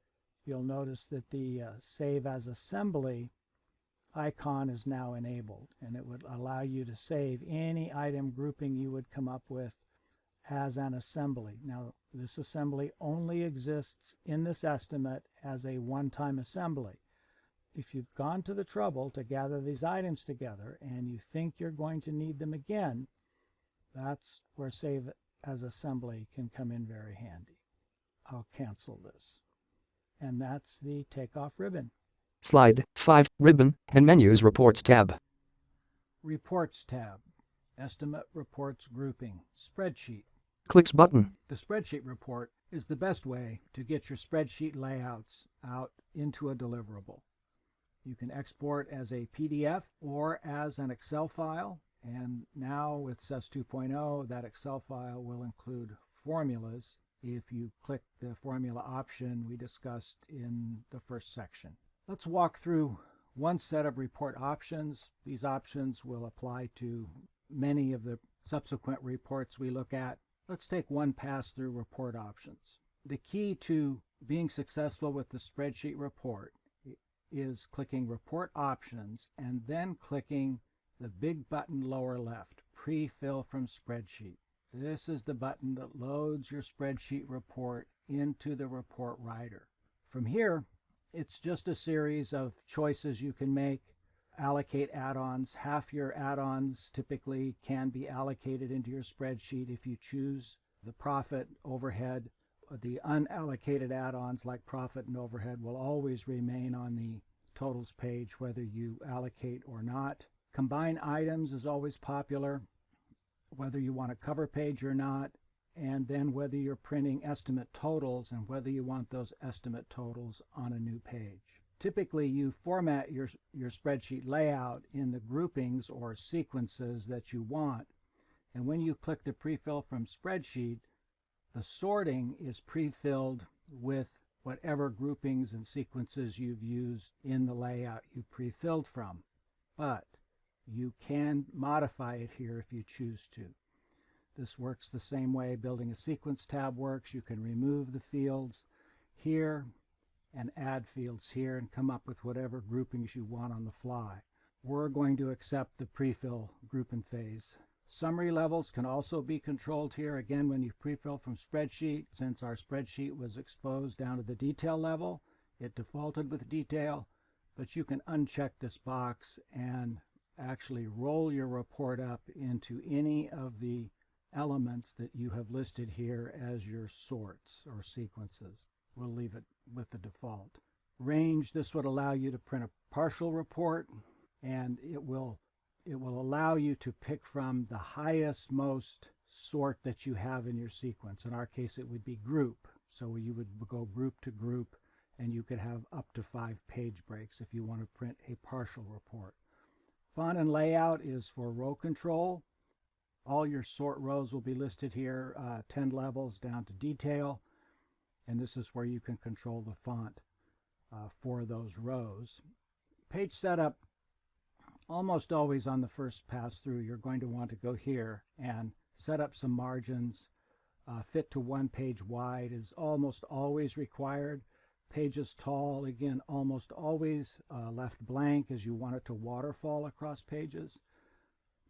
you'll notice that the Save as Assembly icon is now enabled, and it would allow you to save any item grouping you would come up with as an assembly. Now, this assembly only exists in this estimate as a one-time assembly. If you've gone to the trouble to gather these items together and you think you're going to need them again, that's where Save as Assembly can come in very handy. I'll cancel this. And that's the takeoff ribbon. Slide 5, Ribbon and Menus Reports tab. Reports tab. Estimate Reports Grouping. Spreadsheet. Clicks button. The spreadsheet report is the best way to get your spreadsheet layouts out into a deliverable. You can export as a PDF or as an Excel file, and now with CESS 2.0, that Excel file will include formulas if you click the formula option we discussed in the first section. Let's walk through one set of report options. These options will apply to many of the subsequent reports we look at. Let's take one pass through report options. The key to being successful with the spreadsheet report is clicking Report Options and then clicking the big button lower left, Pre-fill from Spreadsheet. This is the button that loads your spreadsheet report into the report writer. From here, it's just a series of choices you can make. Allocate add-ons. Half your add-ons typically can be allocated into your spreadsheet if you choose the profit, overhead. The unallocated add-ons like profit and overhead will always remain on the totals page whether you allocate or not. Combine items is always popular, whether you want a cover page or not, and then whether you're printing estimate totals and whether you want those estimate totals on a new page. Typically, you format your spreadsheet layout in the groupings or sequences that you want. And when you click the Pre-fill from Spreadsheet, the sorting is pre-filled with whatever groupings and sequences you've used in the layout you pre-filled from. But you can modify it here if you choose to. This works the same way Building a Sequence tab works. You can remove the fields here and add fields here and come up with whatever groupings you want on the fly. We're going to accept the pre-fill grouping phase. Summary levels can also be controlled here. Again, when you pre-fill from spreadsheet, since our spreadsheet was exposed down to the detail level, it defaulted with detail, but you can uncheck this box and actually roll your report up into any of the elements that you have listed here as your sorts or sequences. We'll leave it with the default. Range, this would allow you to print a partial report, and it will allow you to pick from the highest most sort that you have in your sequence. In our case, it would be group. So you would go group to group, and you could have up to 5 page breaks if you want to print a partial report. Font and layout is for row control. All your sort rows will be listed here, 10 levels down to detail. and this is where you can control the font for those rows. Page setup, almost always on the first pass through, you're going to want to go here and set up some margins. Fit to one page wide is almost always required. Pages tall, again, almost always left blank, as you want it to waterfall across pages.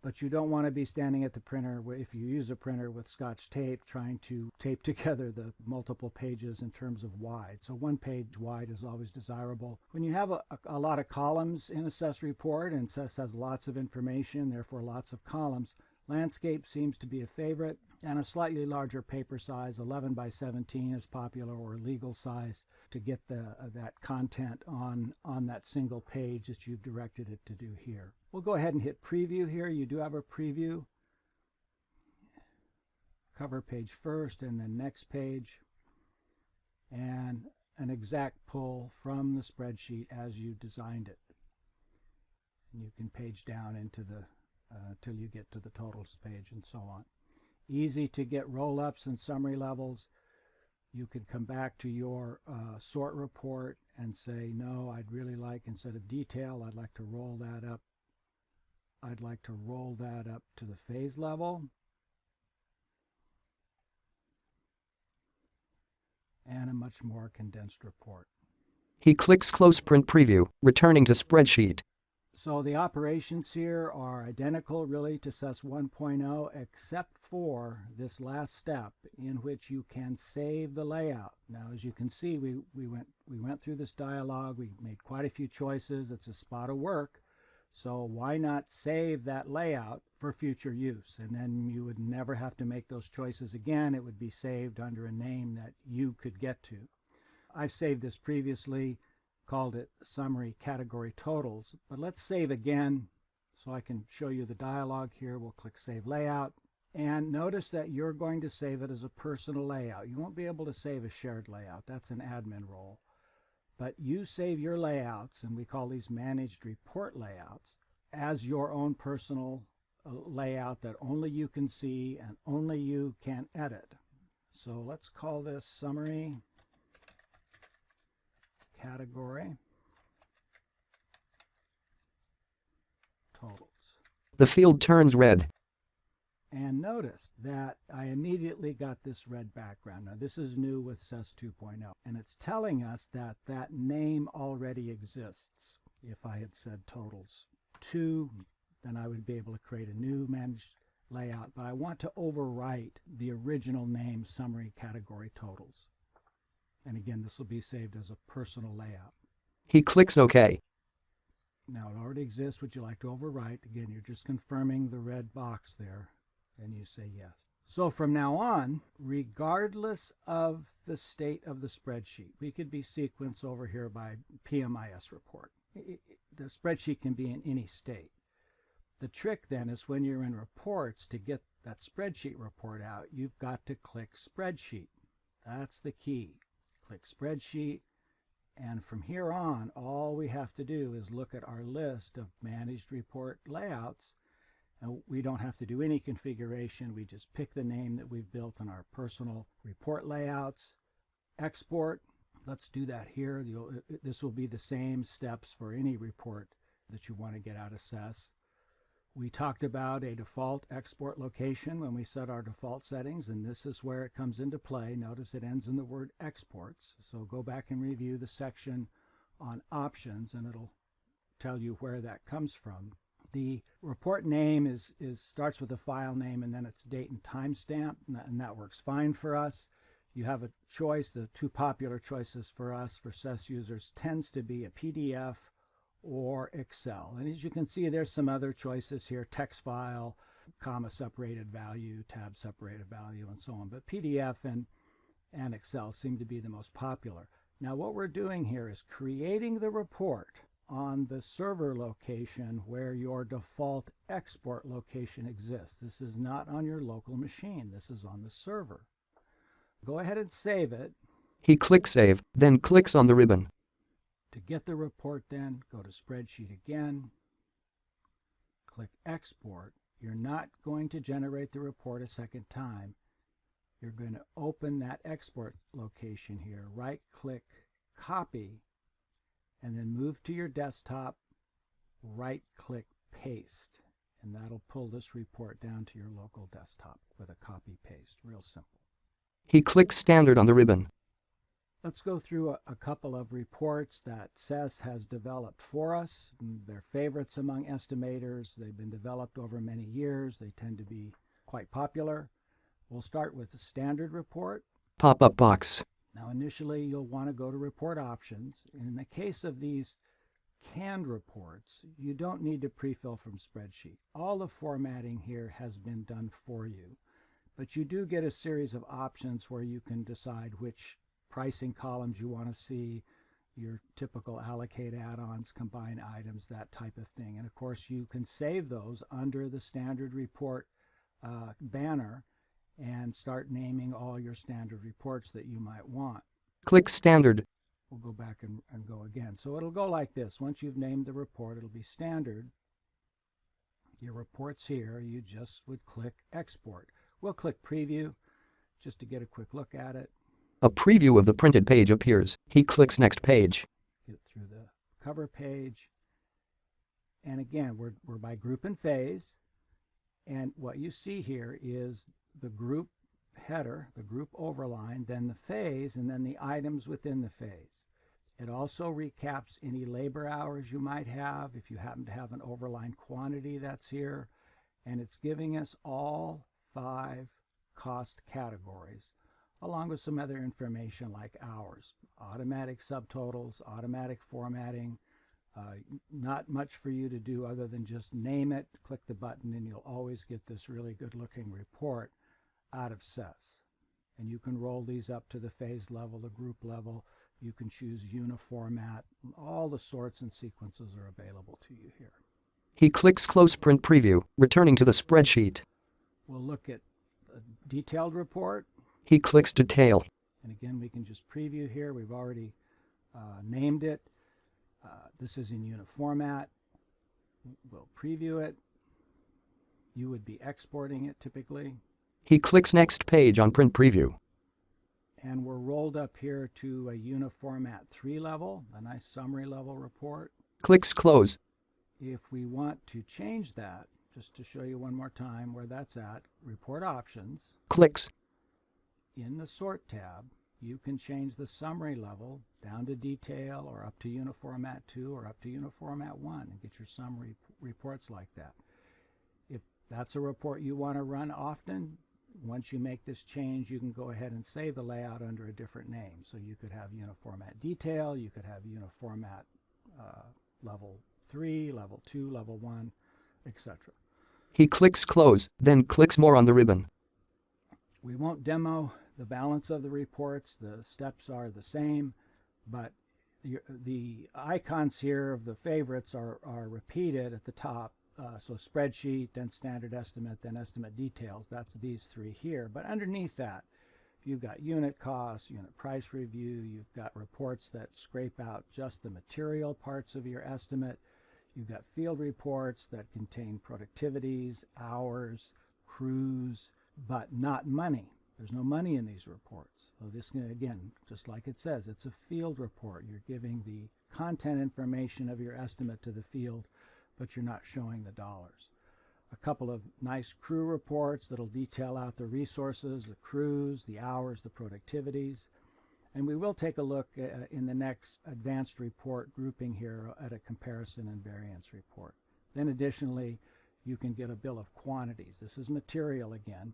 But you don't want to be standing at the printer, if you use a printer, with Scotch tape trying to tape together the multiple pages in terms of wide. So one page wide is always desirable. When you have a lot of columns in a CESS report, and CESS has lots of information, therefore lots of columns, landscape seems to be a favorite, and a slightly larger paper size, 11 by 17 is popular, or legal size, to get that content on that single page that you've directed it to do here. We'll go ahead and hit preview here. You do have a preview. Cover page first and then next page, and an exact pull from the spreadsheet as you designed it. And you can page down into the till you get to the totals page and so on. Easy to get roll-ups and summary levels. You could come back to your sort report and say, no, I'd really like, instead of detail, I'd like to roll that up. I'd like to roll that up to the phase level. And a much more condensed report. He clicks Close Print Preview, returning to spreadsheet. So the operations here are identical really to CESS 1.0, except for this last step in which you can save the layout. Now, as you can see, we went through this dialog. We made quite a few choices. It's a spot of work. So why not save that layout for future use? And then you would never have to make those choices again. It would be saved under a name that you could get to. I've saved this previously, called it Summary Category Totals. But let's save again so I can show you the dialog here. We'll click Save Layout. And notice that you're going to save it as a personal layout. You won't be able to save a shared layout. That's an admin role. But you save your layouts, and we call these managed report layouts, as your own personal layout that only you can see and only you can edit. So let's call this Summary Category Totals. The field turns red. And notice that I immediately got this red background. Now this is new with CESS 2.0, and it's telling us that that name already exists. If I had said totals 2, then I would be able to create a new managed layout, but I want to overwrite the original name Summary Category Totals. And again, this will be saved as a personal layout. He clicks OK. Now it already exists. Would you like to overwrite? Again, you're just confirming the red box there, and you say yes. So from now on, regardless of the state of the spreadsheet, we could be sequenced over here by PMIS report. The spreadsheet can be in any state. The trick then is when you're in reports, to get that spreadsheet report out, you've got to click Spreadsheet. That's the key. Click Spreadsheet, and from here on, all we have to do is look at our list of managed report layouts, and we don't have to do any configuration. We just pick the name that we've built in our personal report layouts, export. Let's do that here. This will be the same steps for any report that you want to get out of CESS. We talked about a default export location when we set our default settings, and this is where it comes into play. Notice it ends in the word exports. So go back and review the section on options, and it'll tell you where that comes from. The report name starts with a file name, and then its date and timestamp, and that works fine for us. You have a choice. The two popular choices for us, for CESS users, tends to be a PDF or Excel. And as you can see, there's some other choices here: text file, comma separated value, tab separated value, and so on. But PDF and Excel seem to be the most popular. Now what we're doing here is creating the report on the server location where your default export location exists. This is not on your local machine. This is on the server. Go ahead and save it. He clicks Save, then clicks on the ribbon. To get the report then, go to Spreadsheet again, click Export. You're not going to generate the report a second time. you're going to open that export location here, right-click, copy, and then move to your desktop, right-click, paste. And that'll pull this report down to your local desktop with a copy-paste. Real simple. He clicks Standard on the ribbon. Let's go through a couple of reports that CESS has developed for us. They're favorites among estimators. They've been developed over many years. They tend to be quite popular. We'll start with the standard report. Pop-up box. Now initially you'll want to go to report options. In the case of these canned reports, you don't need to pre-fill from spreadsheet. All the formatting here has been done for you. But you do get a series of options where you can decide which pricing columns you want to see, your typical allocate add-ons, combine items, that type of thing. And of course you can save those under the standard report banner and start naming all your standard reports that you might want. Click Standard. We'll go back and go again. So it'll go like this. Once you've named the report, it'll be standard. Your report's here. You just would click Export. We'll click Preview just to get a quick look at it. A preview of the printed page appears. He clicks Next Page. Get through the cover page. And again, we're by group and phase. And what you see here is the group header, the group overline, then the phase, and then the items within the phase. It also recaps any labor hours you might have if you happen to have an overline quantity that's here. And it's giving us all 5 cost categories, along with some other information like hours, automatic subtotals, automatic formatting. Not much for you to do other than just name it, click the button, and you'll always get this really good looking report out of CESS. And you can roll these up to the phase level, the group level. You can choose uniformat. All the sorts and sequences are available to you here. He clicks Close Print Preview, returning to the spreadsheet. We'll look at a detailed report. He clicks Detail. And again, we can just preview here. We've already named it. This is in uniformat. We'll preview it. You would be exporting it typically. He clicks Next Page on Print Preview. And we're rolled up here to a uniformat 3 level, a nice summary level report. Clicks Close. If we want to change that, just to show you one more time where that's at, report options. Clicks. In the Sort tab, you can change the summary level down to detail or up to uniformat 2 or up to uniformat 1 and get your summary reports like that. If that's a report you want to run often, once you make this change, you can go ahead and save the layout under a different name. So you could have uniformat detail, you could have uniformat level 3, level 2, level 1, etc. He clicks Close, then clicks More on the ribbon. We won't demo the balance of the reports. The steps are the same, but the icons here of the favorites are repeated at the top. So spreadsheet, then standard estimate, then estimate details. That's these 3 here. But underneath that, you've got unit costs, unit price review. You've got reports that scrape out just the material parts of your estimate. You've got field reports that contain productivities, hours, crews, but not money. There's no money in these reports. So this, again, just like it says, it's a field report. You're giving the content information of your estimate to the field, but you're not showing the dollars. A couple of nice crew reports that'll detail out the resources, the crews, the hours, the productivities. And we will take a look in the next advanced report grouping here at a comparison and variance report. Then additionally, you can get a bill of quantities. This is material again,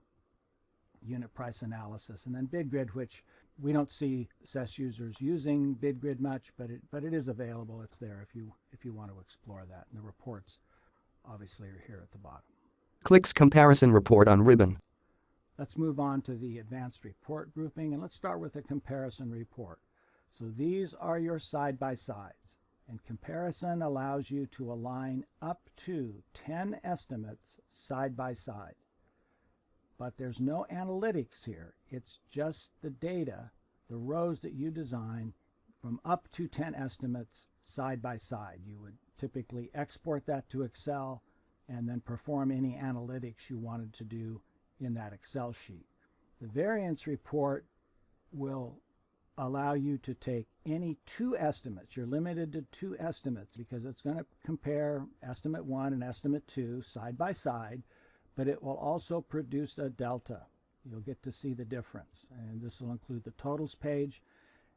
unit price analysis, and then BidGrid, which we don't see CESS users using BidGrid much, but it is available. It's there if you want to explore that. And the reports obviously are here at the bottom. Clicks Comparison Report on ribbon. Let's move on to the advanced report grouping, and let's start with a comparison report. So these are your side-by-sides, and comparison allows you to align up to 10 estimates side by side. But there's no analytics here. It's just the data, the rows that you design from up to 10 estimates side by side. You would typically export that to Excel and then perform any analytics you wanted to do in that Excel sheet. The variance report will allow you to take any two estimates. You're limited to two estimates because it's going to compare estimate 1 and estimate 2 side by side, but it will also produce a delta. You'll get to see the difference, and this will include the totals page.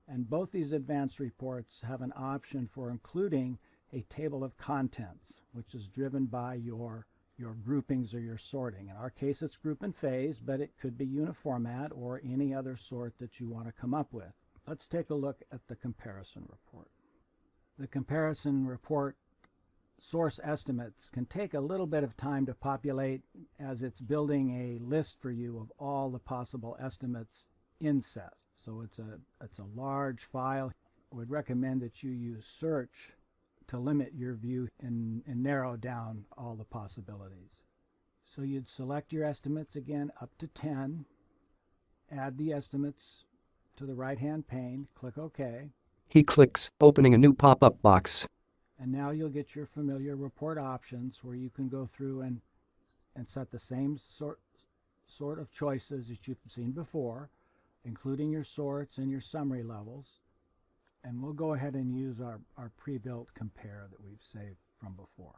And both these advanced reports have an option for including a table of contents, which is driven by your groupings or your sorting. In our case, it's group and phase, but it could be uniformat or any other sort that you want to come up with. Let's take a look at the comparison report. The comparison report source estimates can take a little bit of time to populate as it's building a list for you of all the possible estimates in CESS. So it's a large file. I would recommend that you use search to limit your view and narrow down all the possibilities. So you'd select your estimates again up to 10, add the estimates to the right-hand pane, click OK. He clicks, opening a new pop-up box. And now you'll get your familiar report options where you can go through and set the same sort of choices that you've seen before, including your sorts and your summary levels. And we'll go ahead and use our pre-built compare that we've saved from before.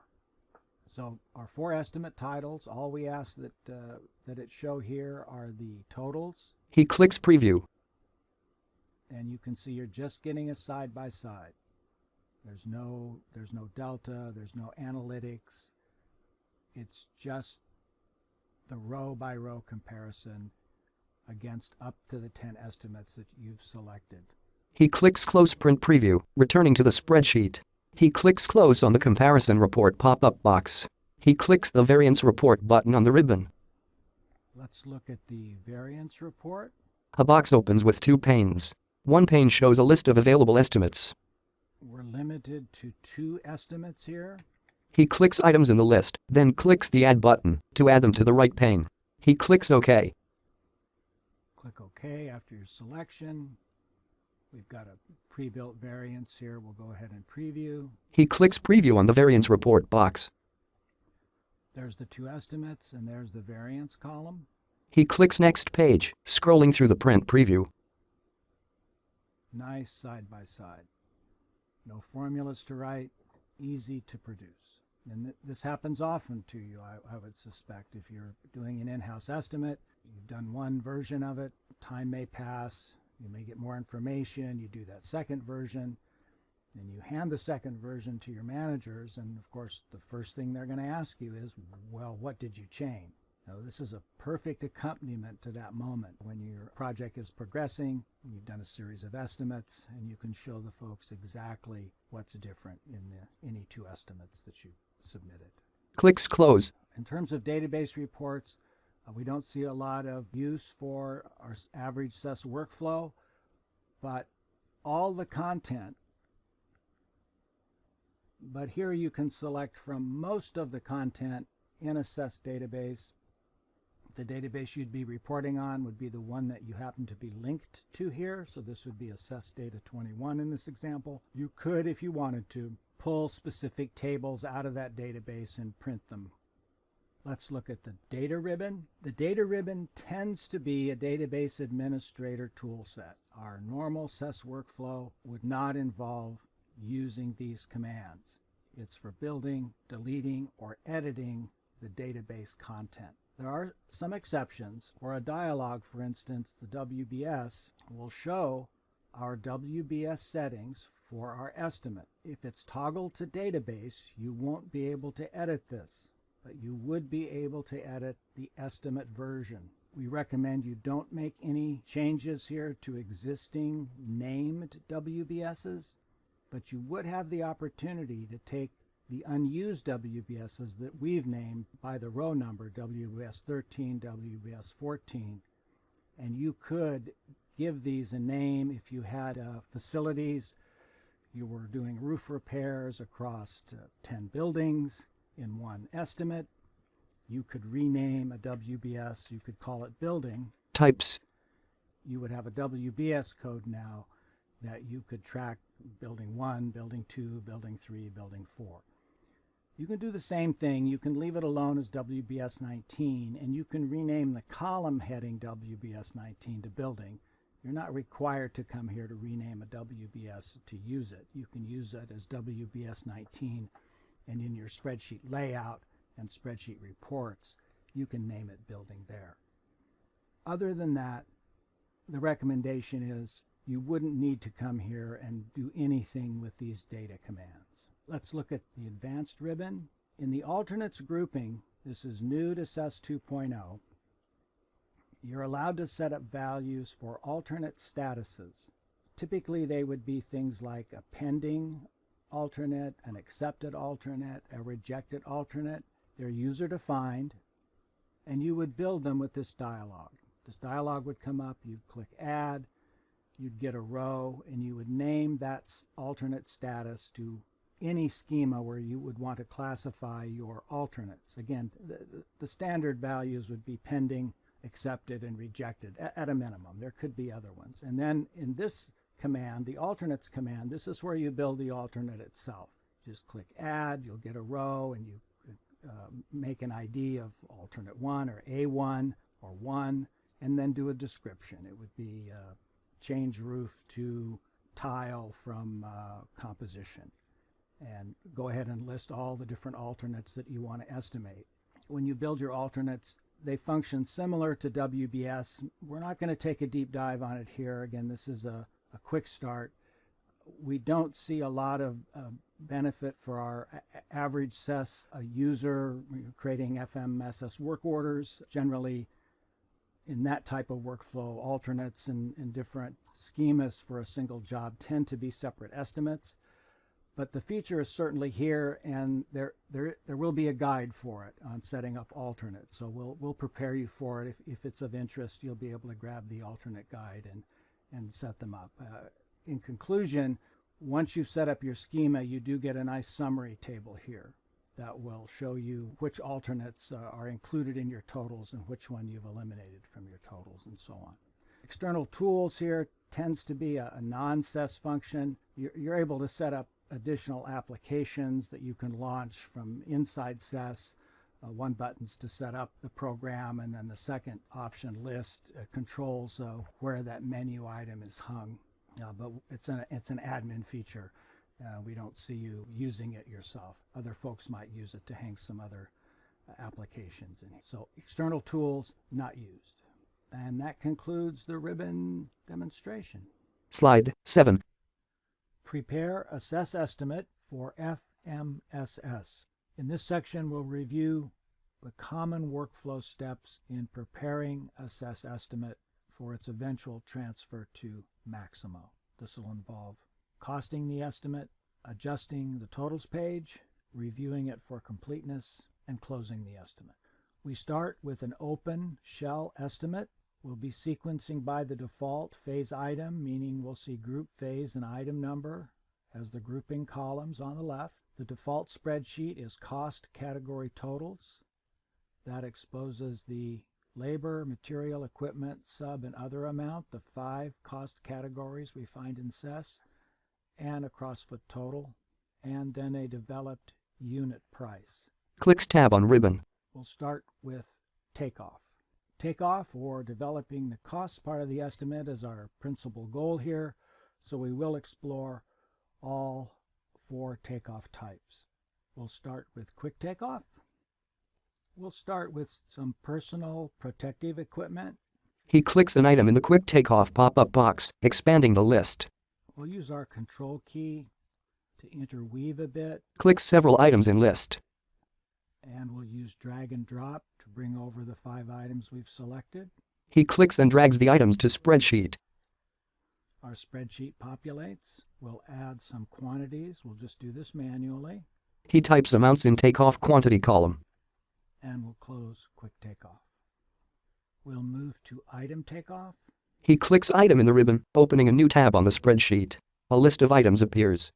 So our 4 estimate titles, all we ask that it show here are the totals. He clicks preview. And you can see you're just getting a side-by-side. There's no delta, there's no analytics. It's just the row-by-row comparison against up to the 10 estimates that you've selected. He clicks close print preview, returning to the spreadsheet. He clicks close on the comparison report pop-up box. He clicks the variance report button on the ribbon. Let's look at the variance report. A box opens with 2 panes. One pane shows a list of available estimates. We're limited to 2 estimates here. He clicks items in the list, then clicks the Add button to add them to the right pane. He clicks OK. Click OK after your selection. We've got a pre-built variance here. We'll go ahead and preview. He clicks preview on the variance report box. There's the 2 estimates, and there's the variance column. He clicks next page, scrolling through the print preview. Nice side-by-side. No formulas to write, easy to produce. And this happens often to you, I would suspect. If you're doing an in-house estimate, you've done one version of it, time may pass, you may get more information, you do that second version, and you hand the second version to your managers, and of course the first thing they're going to ask you is, well, what did you change? Now, this is a perfect accompaniment to that moment when your project is progressing, you've done a series of estimates, and you can show the folks exactly what's different in any 2 estimates that you submitted. Clicks close. In terms of database reports, we don't see a lot of use for our average CESS workflow, but all the content. But here you can select from most of the content in a CESS database. The database you'd be reporting on would be the one that you happen to be linked to here. So this would be a CESS Data 21 in this example. You could, if you wanted to, pull specific tables out of that database and print them. Let's look at the data ribbon. The data ribbon tends to be a database administrator tool set. Our normal CESS workflow would not involve using these commands. It's for building, deleting, or editing the database content. There are some exceptions. For a dialog, for instance, the WBS will show our WBS settings for our estimate. If it's toggled to database, you won't be able to edit this, but you would be able to edit the estimate version. We recommend you don't make any changes here to existing named WBSs, but you would have the opportunity to take the unused WBSs that we've named by the row number, WBS 13, WBS 14, and you could give these a name. If you had facilities, you were doing roof repairs across 10 buildings in one estimate, you could rename a WBS, you could call it building. Types. You would have a WBS code now that you could track building 1, building 2, building 3, building 4. You can do the same thing. You can leave it alone as WBS19, and you can rename the column heading WBS19 to building. You're not required to come here to rename a WBS to use it. You can use it as WBS19, and in your spreadsheet layout and spreadsheet reports, you can name it building there. Other than that, the recommendation is you wouldn't need to come here and do anything with these data commands. Let's look at the advanced ribbon. In the alternates grouping, this is new to CESS 2.0. You're allowed to set up values for alternate statuses. Typically, they would be things like a pending alternate, an accepted alternate, a rejected alternate. They're user-defined, and you would build them with this dialog. This dialog would come up, you'd click Add, you'd get a row, and you would name that alternate status to any schema where you would want to classify your alternates. Again, the standard values would be pending, accepted, and rejected at a minimum. There could be other ones. And then in this command, the alternates command, this is where you build the alternate itself. Just click Add, you'll get a row, and you make an ID of alternate 1 or A1 or 1, and then do a description. It would be change roof to tile from composition. And go ahead and list all the different alternates that you want to estimate. When you build your alternates, they function similar to WBS. We're not going to take a deep dive on it here. Again, this is a quick start. We don't see a lot of benefit for our average CESS user creating FMSS work orders. Generally, in that type of workflow, alternates and different schemas for a single job tend to be separate estimates. But the feature is certainly here, and there will be a guide for it on setting up alternates. So we'll prepare you for it. If it's of interest, you'll be able to grab the alternate guide and set them up. In conclusion, once you've set up your schema, you do get a nice summary table here that will show you which alternates are included in your totals and which one you've eliminated from your totals and so on. External tools here tends to be a non-CESS function. You're able to set up additional applications that you can launch from inside CESS. One button's to set up the program, and then the second option list controls where that menu item is hung. But it's an admin feature. We don't see you using it yourself. Other folks might use it to hang some other applications in. So external tools not used. And that concludes the ribbon demonstration. Slide 7. Prepare a CESS estimate for FMSS. In this section, we'll review the common workflow steps in preparing a CESS estimate for its eventual transfer to Maximo. This will involve costing the estimate, adjusting the totals page, reviewing it for completeness, and closing the estimate. We start with an open shell estimate. We'll be sequencing by the default phase item, meaning we'll see group phase and item number as the grouping columns on the left. The default spreadsheet is cost category totals. That exposes the labor, material, equipment, sub, and other amount, the 5 cost categories we find in CESS, and a crossfoot total, and then a developed unit price. Clicks tab on ribbon. We'll start with Takeoff. Takeoff, or developing the cost part of the estimate, is our principal goal here, so we will explore all 4 takeoff types. We'll start with quick takeoff. We'll start with some personal protective equipment. He clicks an item in the quick takeoff pop-up box, expanding the list. We'll use our control key to interweave a bit. Clicks several items in list. And we'll use drag and drop to bring over the 5 items we've selected. He clicks and drags the items to spreadsheet. Our spreadsheet populates. We'll add some quantities. We'll just do this manually. He types amounts in takeoff quantity column. And we'll close quick takeoff. We'll move to item takeoff. He clicks item in the ribbon, opening a new tab on the spreadsheet. A list of items appears.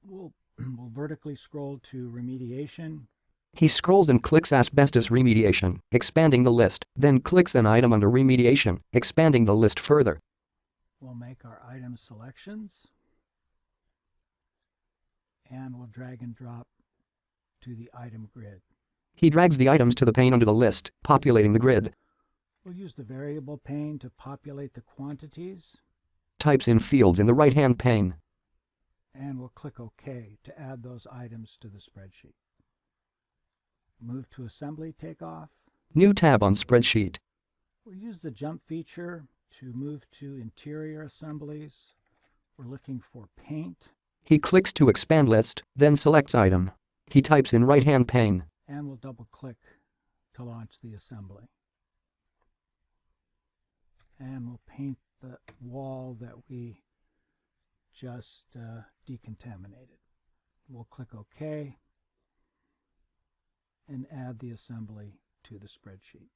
We'll vertically scroll to remediation. He scrolls and clicks asbestos remediation, expanding the list, then clicks an item under remediation, expanding the list further. We'll make our item selections. And we'll drag and drop to the item grid. He drags the items to the pane under the list, populating the grid. We'll use the variable pane to populate the quantities, Types in fields in the right-hand pane. and we'll click OK to add those items to the spreadsheet. Move to Assembly Takeoff. New tab on spreadsheet. We'll use the jump feature to move to Interior Assemblies. We're looking for Paint, He clicks to expand list, then selects item. He types in right-hand pane. and we'll double-click to launch the assembly. And we'll paint the wall that we just decontaminated. We'll click OK and add the assembly to the spreadsheet.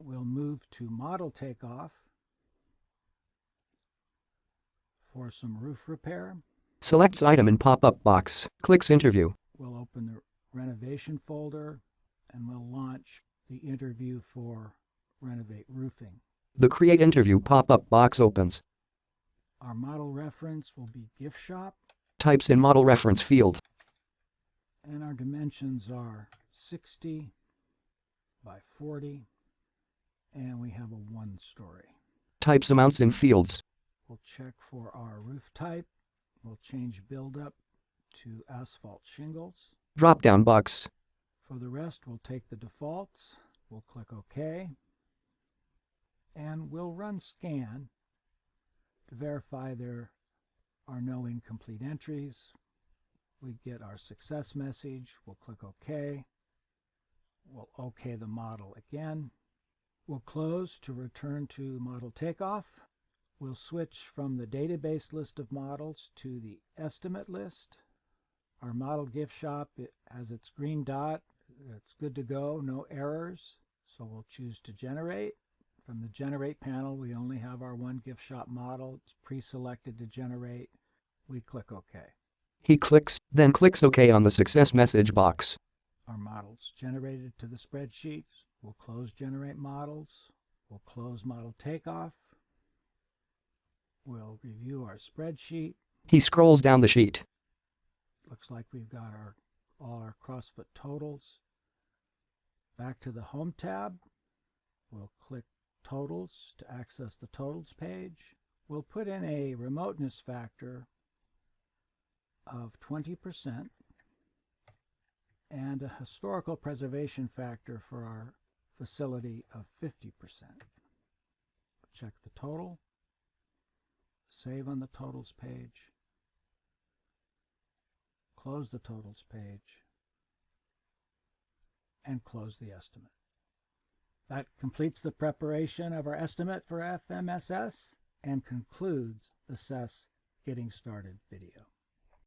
We'll move to Model Takeoff for some roof repair. Selects item in pop-up box. Clicks interview. We'll open the renovation folder and we'll launch the interview for Renovate Roofing. The create interview pop-up box opens. Our model reference will be gift shop, Types in model reference field. and our dimensions are 60 by 40, and we have a 1-story. Types amounts in fields. We'll check for our roof type. We'll change buildup to asphalt shingles. Drop-down box. For the rest, we'll take the defaults. We'll click OK. And we'll run scan to verify there are no incomplete entries. We get our success message. We'll click OK. We'll OK the model again. We'll close to return to Model Takeoff. We'll switch from the database list of models to the estimate list. Our model gift shop, it has its green dot. It's good to go, no errors. So we'll choose to generate. From the generate panel, we only have our one gift shop model. It's pre-selected to generate. We click OK. He clicks, then clicks OK on the success message box. Our model's generated to the spreadsheet. We'll close Generate Models. We'll close Model Takeoff. We'll review our spreadsheet. He scrolls down the sheet. Looks like we've got all our CrossFit totals. Back to the Home tab. We'll click Totals to access the Totals page. We'll put in a remoteness factor of 20% and a historical preservation factor for our facility of 50%. Check the total. Save on the Totals page. Close the Totals page. And close the estimate. That completes the preparation of our estimate for FMSS and concludes the CESS Getting Started video.